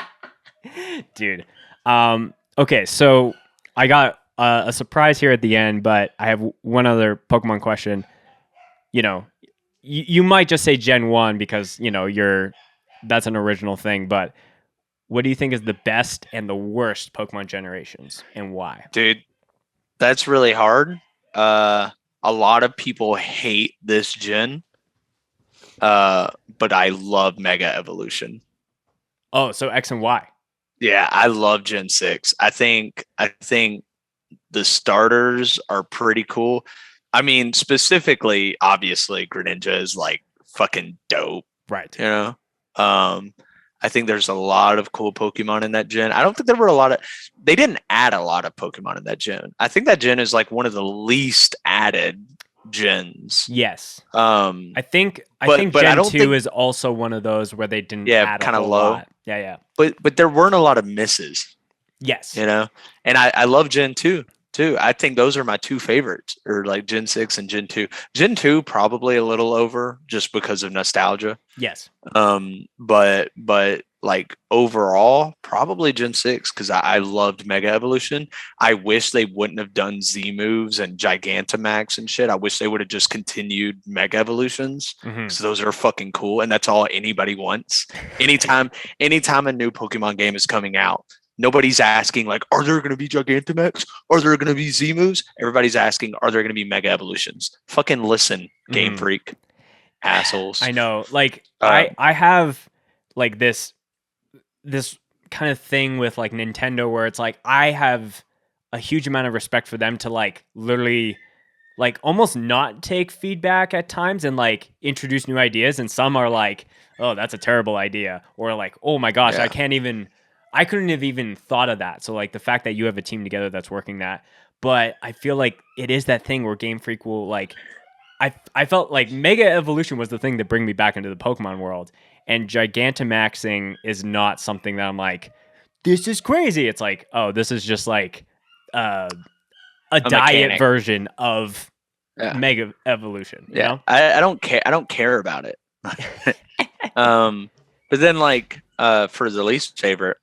Dude. Okay, so I got a surprise here at the end, but I have one other Pokemon question. You might just say Gen 1 because, that's an original thing, but what do you think is the best and the worst Pokemon generations and why? Dude, that's really hard. A lot of people hate this gen, but I love Mega Evolution. Oh, so X and Y. Yeah, I love Gen 6. I think the starters are pretty cool. I mean, specifically, obviously, Greninja is like fucking dope. Right. I think there's a lot of cool Pokemon in that gen. I don't think they didn't add a lot of Pokemon in that gen. I think that gen is like one of the least added gens. Yes. I think Gen 2 is also one of those where they didn't add kind of low. Lot. Yeah. But there weren't a lot of misses. Yes. And I love Gen 2 too. I think those are my two favorites, or like Gen 6 and Gen 2. Gen 2 probably a little over just because of nostalgia. Yes. But like overall, probably Gen 6 because I loved Mega Evolution. I wish they wouldn't have done Z moves and Gigantamax and shit. I wish they would have just continued Mega Evolutions because those are fucking cool, and that's all anybody wants. Anytime a new Pokemon game is coming out, nobody's asking like, are there going to be Gigantamax? Are there going to be Z moves? Everybody's asking, are there going to be Mega Evolutions? Fucking listen, Game Freak assholes. I know. Like I have like this kind of thing with like Nintendo where it's like I have a huge amount of respect for them to like literally like almost not take feedback at times and like introduce new ideas, and some are like, oh, that's a terrible idea, or like, oh my gosh, I couldn't have even thought of that. So like the fact that you have a team together that's working that, but I feel like it is that thing where Game Freak will like I felt like Mega Evolution was the thing that bring me back into the Pokemon world. And Gigantamaxing is not something that I'm like, this is crazy. It's like, oh, this is just like a diet mechanic version of Mega Evolution. You know? I don't care. I don't care about it. But then like for the least favorite,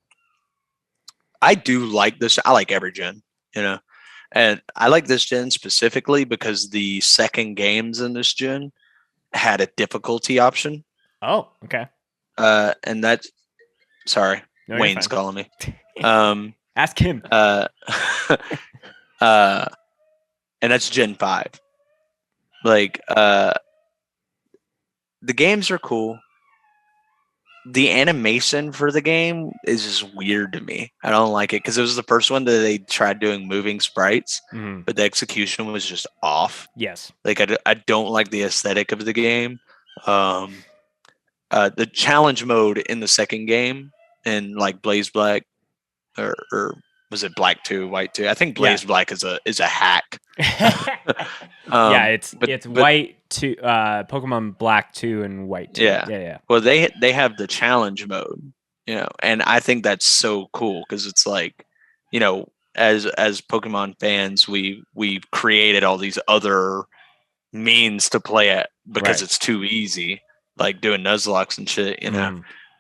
I do like this. I like every gen, and I like this gen specifically because the second games in this gen had a difficulty option. Oh, okay. And that's Wayne's calling me. Ask him. And that's Gen 5. Like, the games are cool. The animation for the game is just weird to me. I don't like it because it was the first one that they tried doing moving sprites, but the execution was just off. Yes. Like, I don't like the aesthetic of the game. The challenge mode in the second game in like Blaze Black or was it Black 2, White 2? I think Blaze Black is a hack. It's White 2, Pokemon Black 2 and White 2. Yeah. Well, they have the challenge mode, and I think that's so cool because it's like, as Pokemon fans, we've created all these other means to play it because it's too easy, like doing Nuzlocke and shit,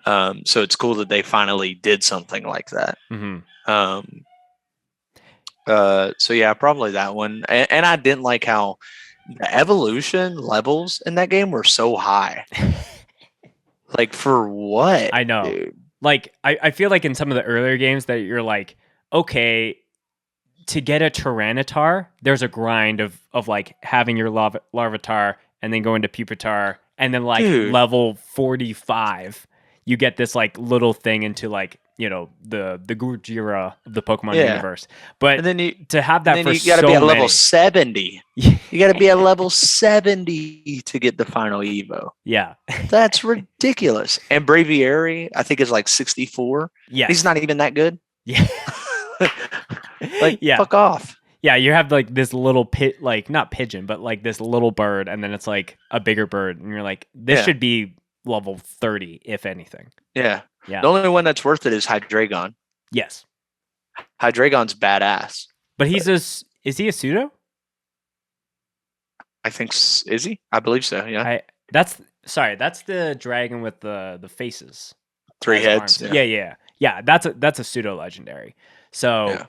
So it's cool that they finally did something like that. So yeah, probably that one. And I didn't like how the evolution levels in that game were so high. Like, for what? I know. Dude? Like, I feel like in some of the earlier games that you're like, okay, to get a Tyranitar, there's a grind of like having your Larvitar and then going to Pupitar, and then like level 45, you get this like little thing into like, you know, the Gujira of the Pokemon universe. But and then to have that for you got to be at level many. 70. You got to be at level 70 to get the final Evo. Yeah. That's ridiculous. And Braviary, I think, is like 64. Yeah. He's not even that good. Yeah. Like, fuck off. Yeah, you have like this little like not pigeon, but like this little bird, and then it's like a bigger bird, and you're like, this should be level 30, if anything. Yeah. Yeah. The only one that's worth it is Hydreigon. Yes. Hydreigon's badass. But is he a pseudo? I think, is he? I believe so, yeah. That's the dragon with the faces. 3 heads. Yeah. That's a pseudo legendary. So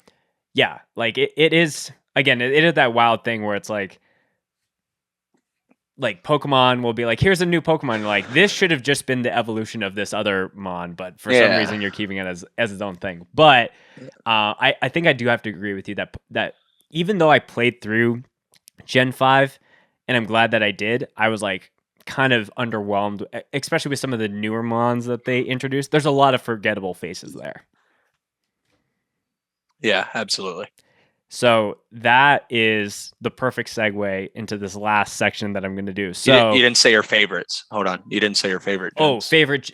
yeah, like it is, again, it is that wild thing where it's like Pokemon will be like, here's a new Pokemon. You're like, this should have just been the evolution of this other Mon, but for some reason you're keeping it as its own thing. But I think I do have to agree with you that even though I played through Gen 5, and I'm glad that I did, I was like kind of underwhelmed, especially with some of the newer Mons that they introduced. There's a lot of forgettable faces there. Yeah, absolutely. So that is the perfect segue into this last section that I'm going to do. So you didn't say your favorites. Hold on. You didn't say your favorite. Favorite.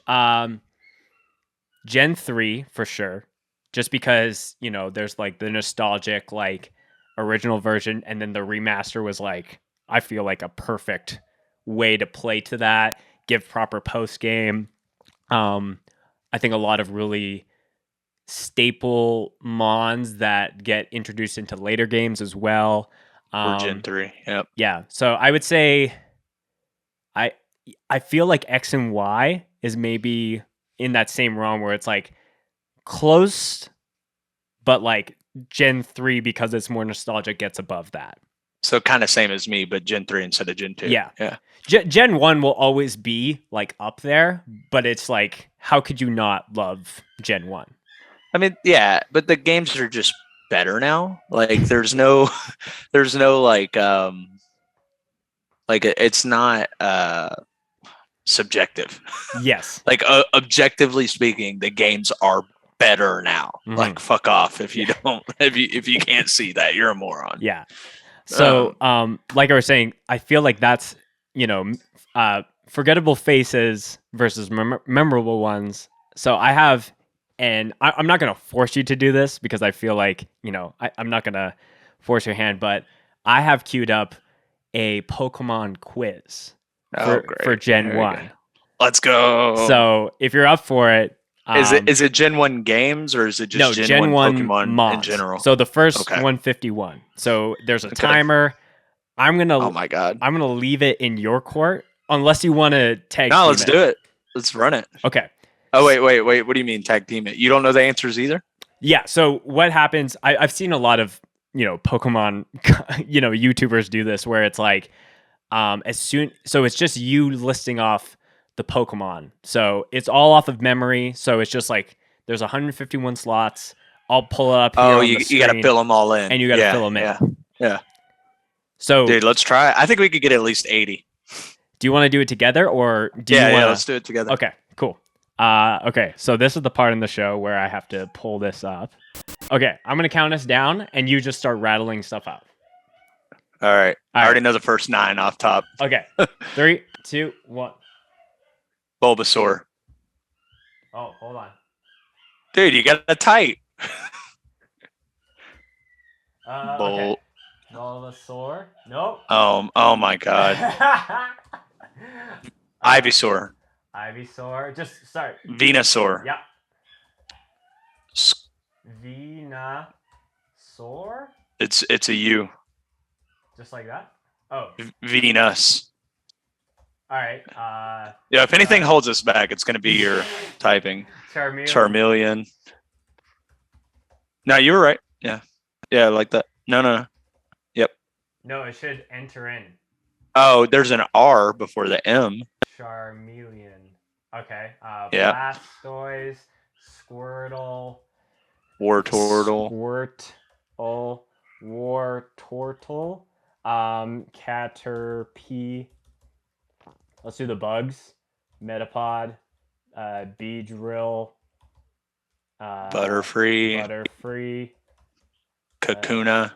Gen 3 for sure. Just because, you know, there's like the nostalgic, like original version. And then the remaster was like, I feel like a perfect way to play to that, give proper post game. I think a lot of really staple Mons that get introduced into later games as well. For Gen 3, yep. Yeah, so I would say I feel like X and Y is maybe in that same realm where it's like close, but like Gen 3, because it's more nostalgic, gets above that. So kind of same as me, but Gen 3 instead of Gen 2. Yeah. Yeah. Gen 1 will always be like up there, but it's like, how could you not love Gen 1? I mean, yeah, but the games are just better now. Like there's no like it's not subjective. Yes. Like objectively speaking, the games are better now. Mm-hmm. Like fuck off if you don't if you can't see that, you're a moron. Yeah. So like I was saying, I feel like that's, you know, forgettable faces versus memorable ones. So I have, and I'm not going to force you to do this because I feel like, you know, I'm not going to force your hand, but I have queued up a Pokemon quiz for Gen 1. Let's go. So if you're up for it. Is it Gen 1 games or is it just Gen 1 Pokemon Mons. In general? So the first 151. So there's a timer. I'm going to Oh my god. I'm going to leave it in your court unless you want to tag team let's do it. Let's run it. Okay. Oh, wait. What do you mean tag team it? You don't know the answers either? Yeah. So what happens, I've seen a lot of, you know, Pokemon, you know, YouTubers do this where it's like, so it's just you listing off the Pokemon. So it's all off of memory. So it's just like, there's 151 slots. I'll pull it up here on the screen, you got to fill them all in. And you got to fill them in. Yeah. So, dude, let's try. I think we could get at least 80. Do you want to do it together or do you want to? Yeah, let's do it together. Okay, cool. Okay, so this is the part in the show where I have to pull this up. Okay, I'm going to count us down and you just start rattling stuff out. All right. I already know the first 9 off top. Okay. 3, 2, 1. Bulbasaur. Oh, hold on. Dude, you got a type. Okay. Bulbasaur. Nope. Oh my god. Ivysaur. Just start. Venusaur. Yep. Venusaur. It's a U. Just like that. Oh. Venus. All right. Yeah, if anything holds us back, it's going to be your typing. Charmeleon. No, you were right. Yeah. Yeah, like that. No. Yep. No, it should enter in. Oh, there's an R before the M. Charmeleon. Okay. Yeah. Blastoise, Squirtle, Wartortle. Wartortle, Caterpie. Let's do the bugs. Metapod, Beedrill, Butterfree. Kakuna.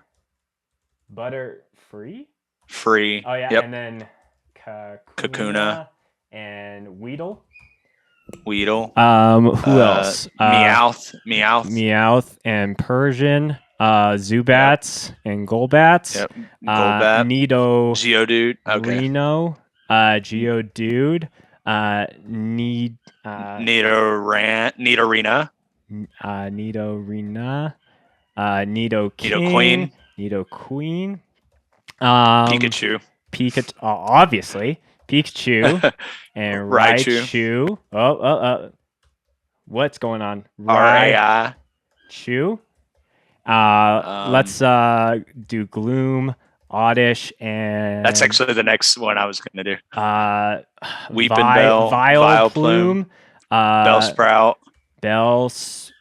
Butterfree? Free. Oh, yeah. Yep. And then Kakuna. And Weedle. Who else? Meowth and Persian. Zubats and Golbats. Yep. Golbat. Geodude. Okay. Reno. Geodude. Nidorina. Nidorina. Nidoqueen. Nidoqueen. Pikachu. Obviously. Pikachu. And Raichu. What's going on? Raichu. Let's do Gloom, Oddish, and that's actually the next one I was going to do. Weepinbell, Vileplume, Bellsprout. Bellsprout.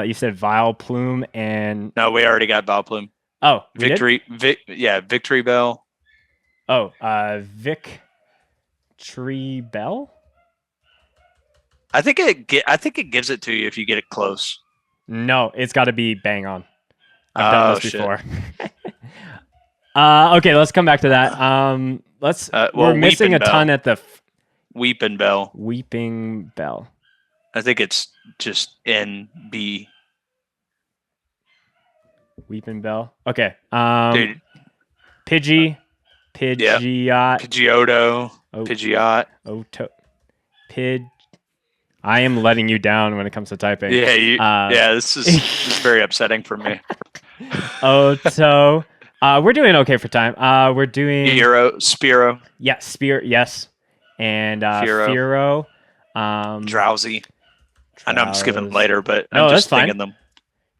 You said Vileplume and no, we already got Vileplume. Oh, Victory Bell. Oh, Victory Bell. I think it gives it to you if you get it close. No, it's got to be bang on. I've done this before. Okay, let's come back to that. We're missing a ton at the Weepinbell. Weeping Bell. I think it's just NB. Weepinbell. Okay. Dude. Pidgeot. Pidgeotto. Pidgeot. I am letting you down when it comes to typing. Yeah, this is very upsetting for me. We're doing okay for time. We're doing Spearow. Yeah, yes. And Fearow. Drowsy. I know I'm skipping them later, but I'm just thinking them.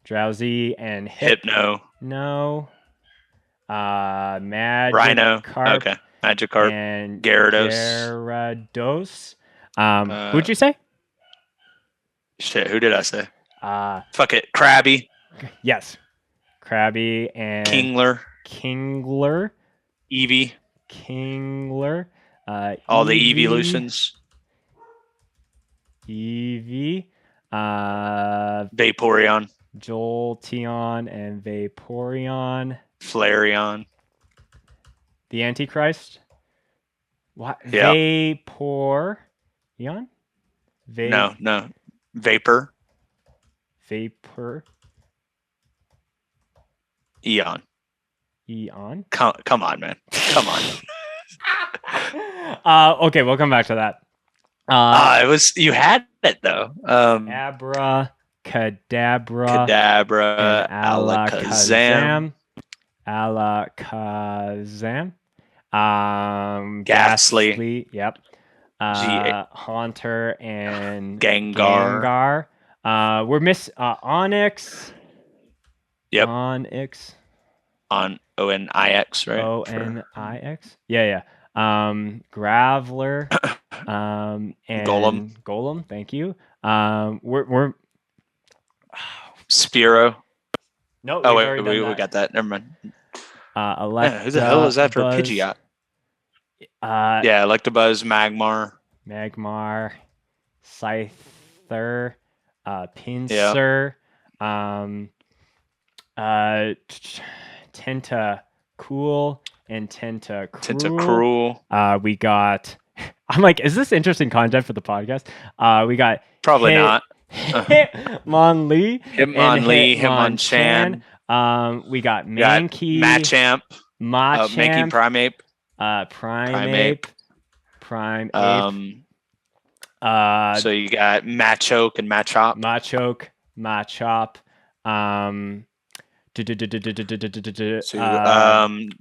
Drowsy and Hypno. No. Magikarp. Rhino. Okay. Magikarp. And Gyarados. Who'd you say? Shit, who did I say? Fuck it. Krabby. Yes. Krabby and Kingler. Eevee. Kingler. All the evolutions. Eevee. Vaporeon. Jolteon and Vaporeon. Flareon. The Antichrist. What? Yep. Vaporeon? No. Vapor. Eon. Come on, man. Come on. Okay, we'll come back to that. It was you had it though. Abracadabra. Alakazam. Ghastly. Yep. Haunter and Gengar. We're Onyx. Yep. Onyx. Onix, right? Onix. Yeah. Graveler. And Golem. Thank you. We're Spearow. No. Oh wait, we got that. Never mind. Who the hell is after Pidgeot? Electabuzz, Magmar, Scyther, Pinsir, Tentacool and Tentacruel. We got. I'm like, is this interesting content for the podcast? We got probably not. Hitmonlee, Hitmonchan. We got Mankey, Machamp, Machamp, Primeape, Primeape. So you got Machoke and Machop. Machop.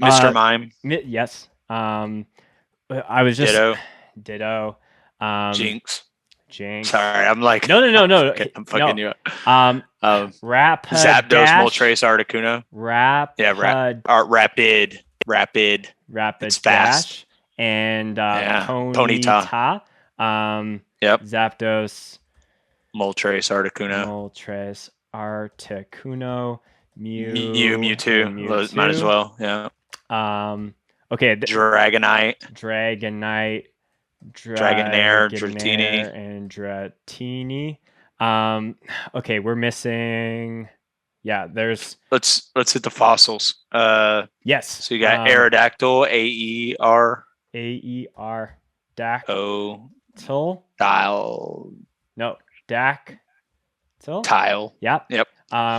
Mr. Mime. Yes. I was just Ditto. Ditto. Jinx. Jinx. Sorry, I'm like No. I'm fucking you up. Rap. Zapdos, Dash. Moltres, Articuno. Rapid. Rapid It's Dash. fast. And Ponyta. Yep. Zapdos. Moltres, Articuno. Mewtwo. Might as well. Yeah. Okay. Dragonite. Dragonair, Dratini. and Dratini. Okay, we're missing. Yeah, there's. Let's hit the fossils. Yes. So you got Aerodactyl, AER. Dactyl. Dial. No, Dactyl. Tile. Yep.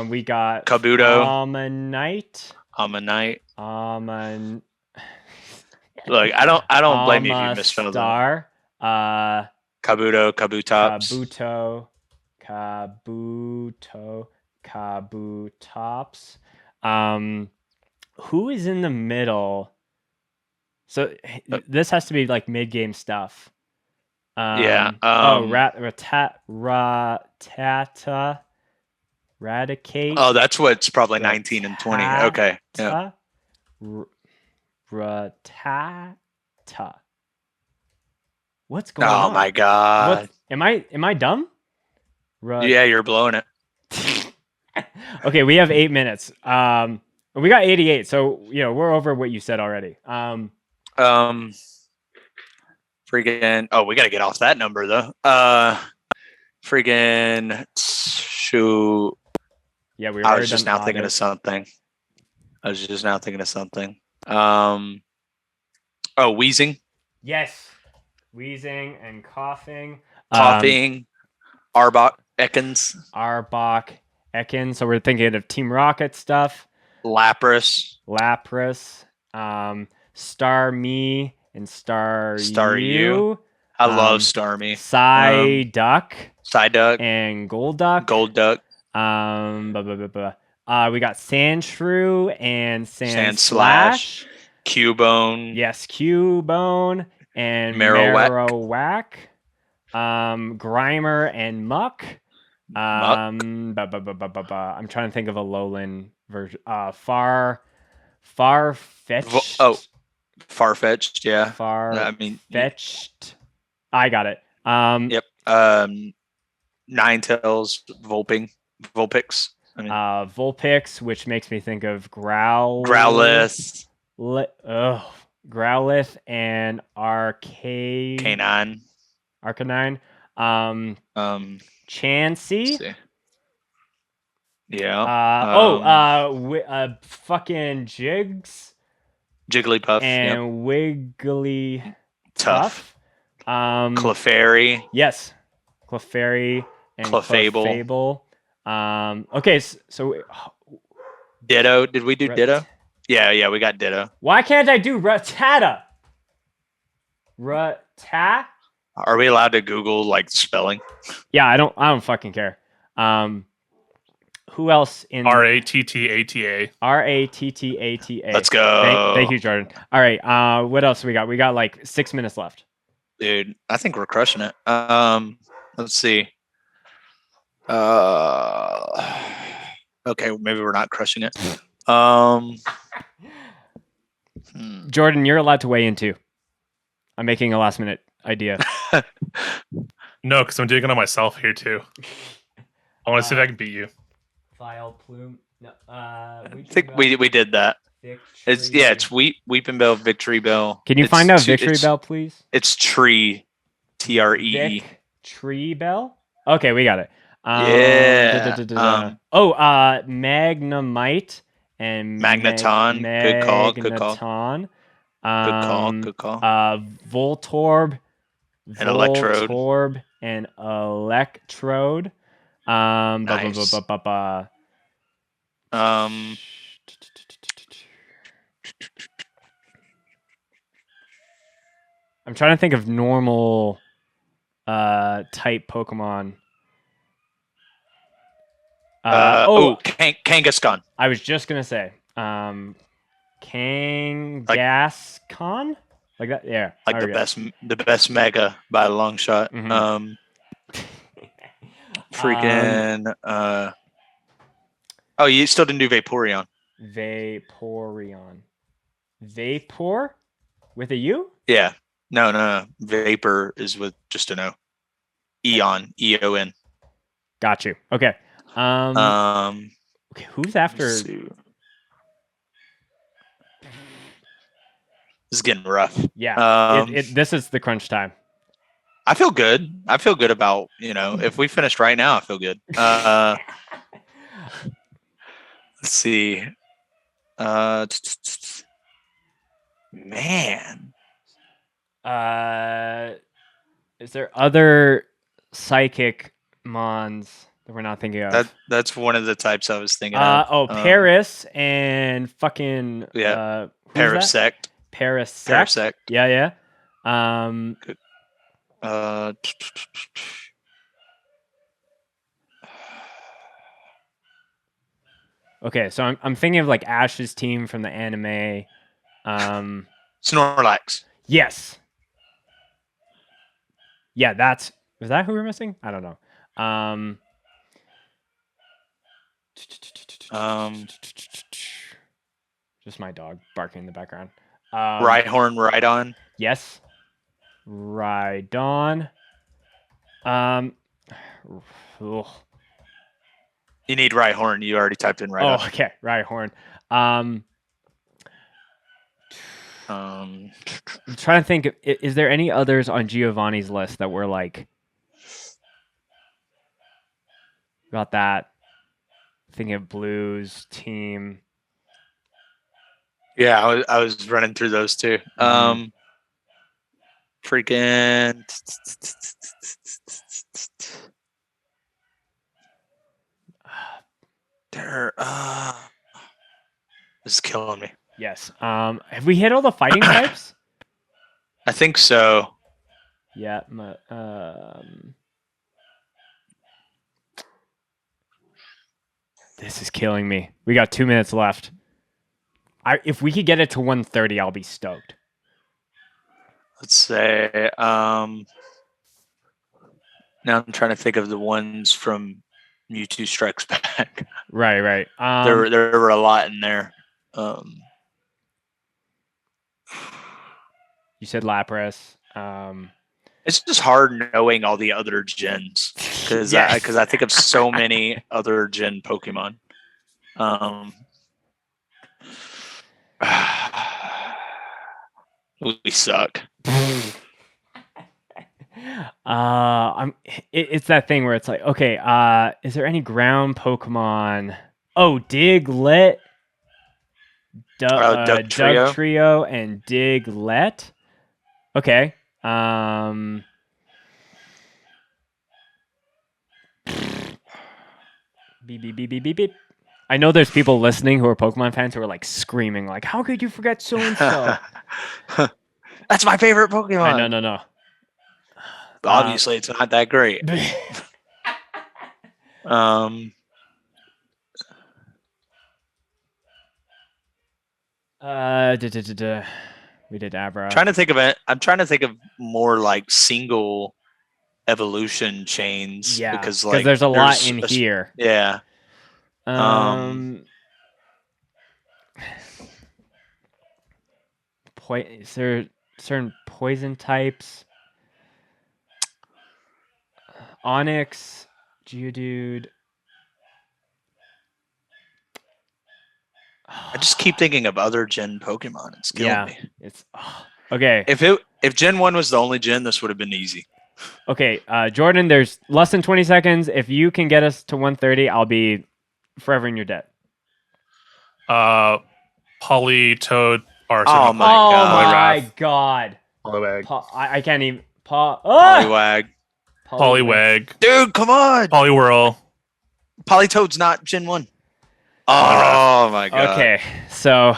We got Kabuto. Ammonite. Look, I don't blame you if you misspelled them. Kabuto, Kabutops. Who is in the middle? So this has to be like mid-game stuff. Rattata. Radicate. Oh, that's what's probably 19 and 20. Okay. Yeah. Ratata. What's going on? Oh my god. Am I dumb? Yeah, you're blowing it. Okay, we have 8 minutes. We got 88, so we're over what you said already. Freaking. Oh, we got to get off that number though. Freaking. Shoot. Yeah, I was just now thinking of something. Wheezing. Yes. Wheezing and coughing. Arbok, Ekans. So we're thinking of Team Rocket stuff. Lapras. Starmie and Star You. I love Starmie. Psyduck. And Golduck. We got Sandshrew and Sandslash. Cubone. Yes, Cubone and Marowak. Grimer and Muck. I'm trying to think of a lowland version. Farfetch'd. Farfetch'd, yeah. Farfetch'd. I got it. Yep. Ninetales, Vulpix. Vulpix, which makes me think of Growlithe. Growlithe and Arcanine. Chansey. Yeah. Fucking Jigs. Jigglypuff. And Wigglytuff. Clefairy. Yes. Clefairy and Clefable. Okay, so Ditto. Did we do Ditto? Yeah, we got Ditto. Why can't I do Rattata? Are we allowed to Google like spelling? Yeah, I don't fucking care. Who else in Rattata? Rattata. Let's go. Thank you, Jordan. All right. What else we got? We got like 6 minutes left. Dude, I think we're crushing it. Let's see. Okay, maybe we're not crushing it. Jordan, you're allowed to weigh in too. I'm making a last minute idea. No, because I'm doing it on myself here too. I want to see if I can beat you. File plume. No, I think we did that. It's Weeping Bell, Victory Bell. Can you find out Victory Bell, please? It's Tree, TREE. Tree Bell. Okay, we got it. Yeah. Magnemite and Magneton. Good call. Good call. Voltorb. And Electrode. Voltorb and Electrode. Nice. I'm trying to think of normal type Pokemon. Kangaskhan. I was just gonna say. Kangaskhan? Like that? Yeah. Like there we go. the best mega by a long shot. Mhm. Freaking. Oh, you still didn't do Vaporeon. Vaporeon. Vapor? With a U? Yeah. No. Vapor is with just an O. Eon. EON. Got you. Okay. Okay, who's after? let's see. This is getting rough. Yeah. This is the crunch time. I feel good. I feel good about, if we finished right now, I feel good. Let's see. Man. Is there other psychic mons that we're not thinking of? That's one of the types I was thinking of. Paris and fucking Parasect. Parasect. Yeah. Good. Okay, so I'm thinking of like Ash's team from the anime. Snorlax. Yes. Yeah, was that who we're missing? I don't know. Just my dog barking in the background. Rhydon. Yes. Rhydon. Ugh. You need Rhyhorn. You already typed in Rhydon. Oh, okay. Rhyhorn. I'm trying to think. Is there any others on Giovanni's list that were like got that? Thinking of Blues team. Yeah, I was running through those too. Freaking. This is killing me. Yes. Have we hit all the fighting types? I think so. Yeah. This is killing me. We got 2 minutes left. If we could get it to 1:30, I'll be stoked. Let's say. Now I'm trying to think of the ones from Mewtwo Strikes Back. Right. There were a lot in there. You said Lapras. It's just hard knowing all the other gens because I think of so many other gen Pokemon. We suck. It's that thing where it's like, okay, is there any ground Pokemon? Oh, Diglett, Dugtrio, and Diglett. Okay. Beep, beep, beep, beep, beep, beep. I know there's people listening who are Pokemon fans who are like screaming, like, "How could you forget so and so?" That's my favorite Pokemon. No. Obviously, it's not that great. We did Abra. I'm trying to think of it. I'm trying to think of more like single evolution chains. Yeah, because like there's a lot in here. Yeah. Is there certain poison types? Onyx, Geodude. I just keep thinking of other gen Pokemon. It's killing me. It's okay. If Gen 1 was the only gen, this would have been easy. Okay, Jordan, there's less than 20 seconds. If you can get us to 1:30, I'll be forever in your debt. Politoed. Oh my god. Poliwag. I can't even. Poliwag. Poliwag. Dude, come on. Poliwhirl. Politoed's not Gen 1. Oh my god. Okay, so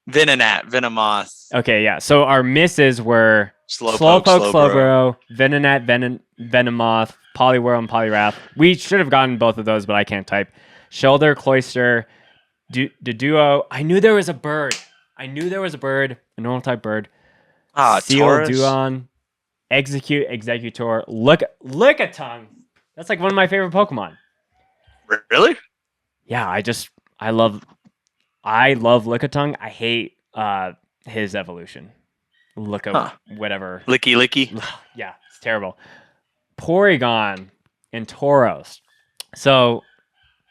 Venonat, Venomoth. Okay, yeah. So our misses were Slowpoke, Slowbro, Venonat, Venomoth, Poliwhirl, and Poliwrath. We should have gotten both of those, but I can't type. Shoulder, Cloyster, The duo. I knew there was a bird. A normal type bird. Seal, Taurus. Duon, Execute, Executor, Lickitung. That's like one of my favorite Pokemon. Really? Yeah, I love Lickitung. I hate his evolution. Whatever. Licky. Yeah, it's terrible. Porygon and Tauros. So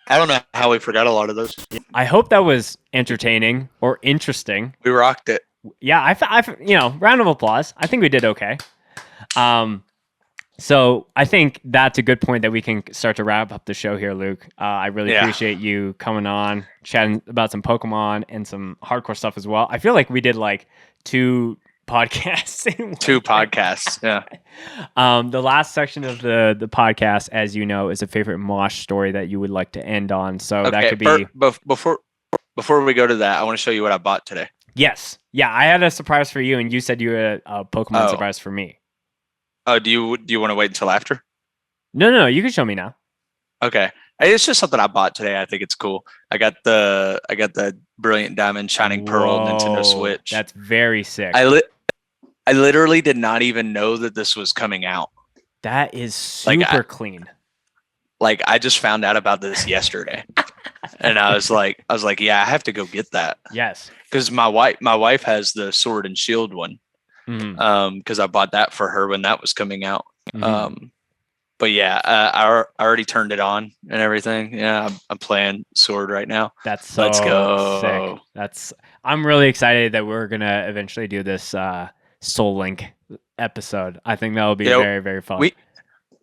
I don't know how we forgot a lot of those. I hope that was entertaining or interesting. We rocked it. Yeah, I round of applause. I think we did okay. So I think that's a good point that we can start to wrap up the show here, Luke. I really appreciate you coming on, chatting about some Pokemon and some hardcore stuff as well. I feel like we did like 2 podcasts. Two podcasts, yeah. The last section of the podcast, as you know, is a favorite Mosh story that you would like to end on. So that could be before we go to that, I want to show you what I bought today. Yes. Yeah, I had a surprise for you, and you said you had a Pokemon surprise for me. Oh, do you want to wait until after? No, you can show me now. Okay. It's just something I bought today. I think it's cool. I got the Brilliant Diamond Shining Pearl Nintendo Switch. That's very sick. I literally did not even know that this was coming out. That is super clean. Like I just found out about this yesterday. And I was like, yeah, I have to go get that. Yes. Because my wife has the Sword and Shield one. Because I bought that for her when that was coming out. But yeah, I already turned it on and everything. Yeah, I'm playing Sword right now. That's so Let's go. Sick. I'm really excited that we're gonna eventually do this Soul Link episode. I think that will be very, very fun.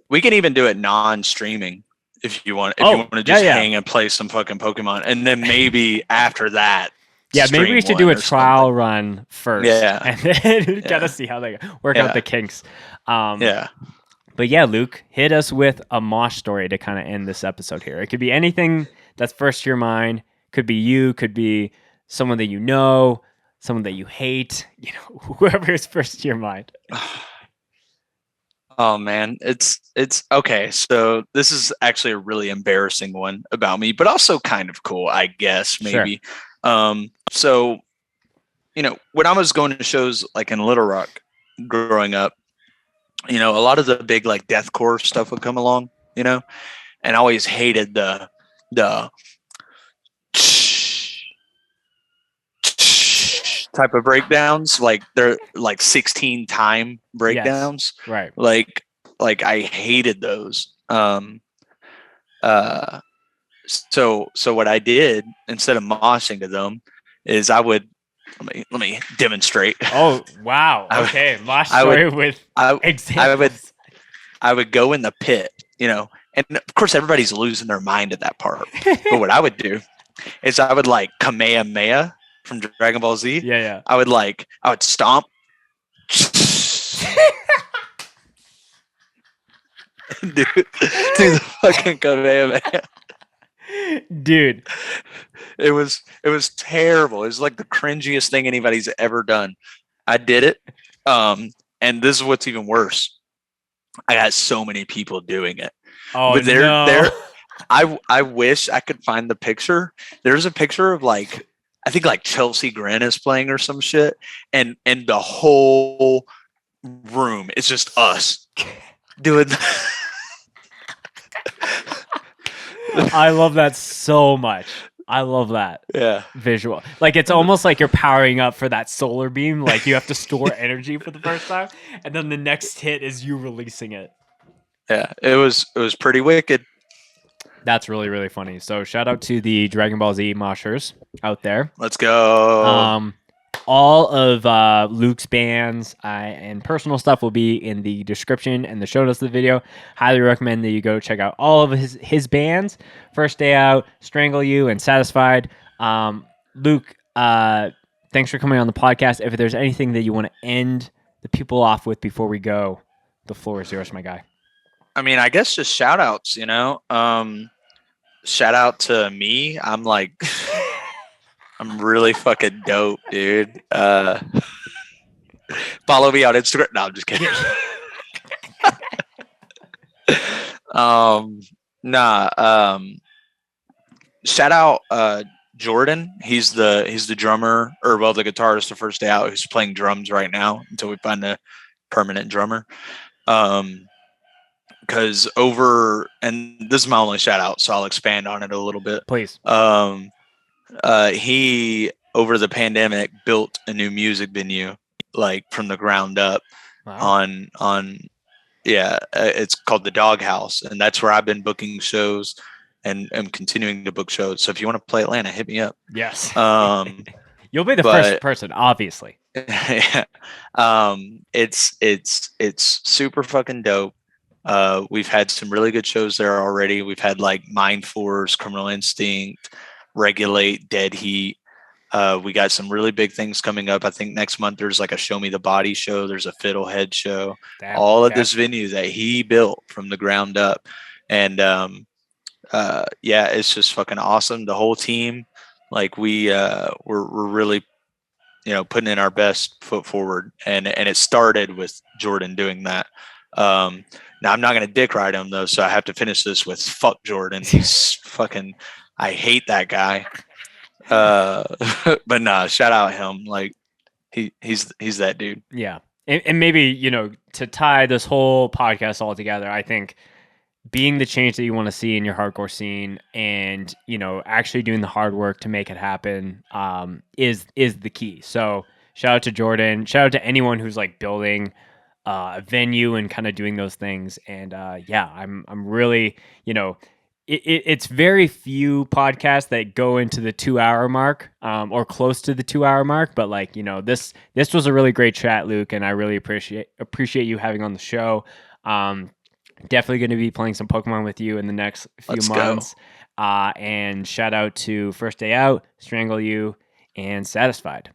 We can even do it non-streaming if you want. If you want to just hang and play some fucking Pokemon, and then maybe after that. Yeah, maybe we should do a trial run first. Yeah. And then gotta see how they work out the kinks. But yeah, Luke, hit us with a Mosh story to kind of end this episode here. It could be anything that's first to your mind. Could be you, could be someone that you know, someone that you hate, whoever is first to your mind. Oh man, it's okay. So this is actually a really embarrassing one about me, but also kind of cool, I guess, maybe. Sure. So, when I was going to shows like in Little Rock growing up, a lot of the big like deathcore stuff would come along, and I always hated the type of breakdowns. Like they're like 16 time breakdowns. Yes, right. Like I hated those. So what I did instead of moshing to them is I would let me demonstrate. Oh wow! Okay, mosh story with examples. I would go in the pit, and of course everybody's losing their mind at that part. But what I would do is I would like Kamehameha from Dragon Ball Z. Yeah. I would stomp. Dude, the fucking Kamehameha. Dude, it was terrible. It was like the cringiest thing anybody's ever done. I did it, and this is what's even worse. I got so many people doing it. Oh, but no. I wish I could find the picture. There's a picture of like I think like Chelsea Grin is playing or some shit, and the whole room is just us doing. I love that so much. I love that visual. Like it's almost like you're powering up for that solar beam. Like you have to store energy for the first time, and then the next hit is you releasing it. Yeah, it was pretty wicked. That's really, really funny. So shout out to the Dragon Ball Z moshers out there. Let's go. All of Luke's bands and personal stuff will be in the description and the show notes of the video. Highly recommend that you go check out all of his bands. First Day Out, Strangle You, and Satisfied. Luke, thanks for coming on the podcast. If there's anything that you want to end the people off with before we go, the floor is yours, my guy. I mean, I guess just shout outs, shout out to me. I'm like... I'm really fucking dope, dude. Follow me on Instagram. No, I'm just kidding. Shout out Jordan. He's the drummer, or well, the guitarist, the first day out, who's playing drums right now until we find a permanent drummer. Because and this is my only shout out, so I'll expand on it a little bit. Please. He over the pandemic built a new music venue, like from the ground up. Wow. It's called the Doghouse, and that's where I've been booking shows and am continuing to book shows. So if you want to play Atlanta, hit me up. Yes. You'll be the first person, obviously. Yeah. It's super fucking dope. We've had some really good shows there already. We've had like Mind Force, Criminal Instinct, Regulate, Dead Heat. We got some really big things coming up. I think next month there's like a Show Me the Body show. There's a Fiddlehead show. Damn, all at this venue that he built from the ground up. And it's just fucking awesome. The whole team, like we're really, putting in our best foot forward. And it started with Jordan doing that. Now I'm not gonna dick ride him though, so I have to finish this with fuck Jordan. He's fucking. I hate that guy. But nah, shout out him. Like he's that dude. Yeah. And maybe, to tie this whole podcast all together, I think being the change that you want to see in your hardcore scene and, actually doing the hard work to make it happen, is the key. So shout out to Jordan, shout out to anyone who's like building a venue and kind of doing those things. And I'm really, it's very few podcasts that go into the 2-hour mark, or close to the 2-hour mark. But like, this was a really great chat, Luke, and I really appreciate you having on the show. Definitely going to be playing some Pokemon with you in the next few months. And shout out to First Day Out, Strangle You, and Satisfied.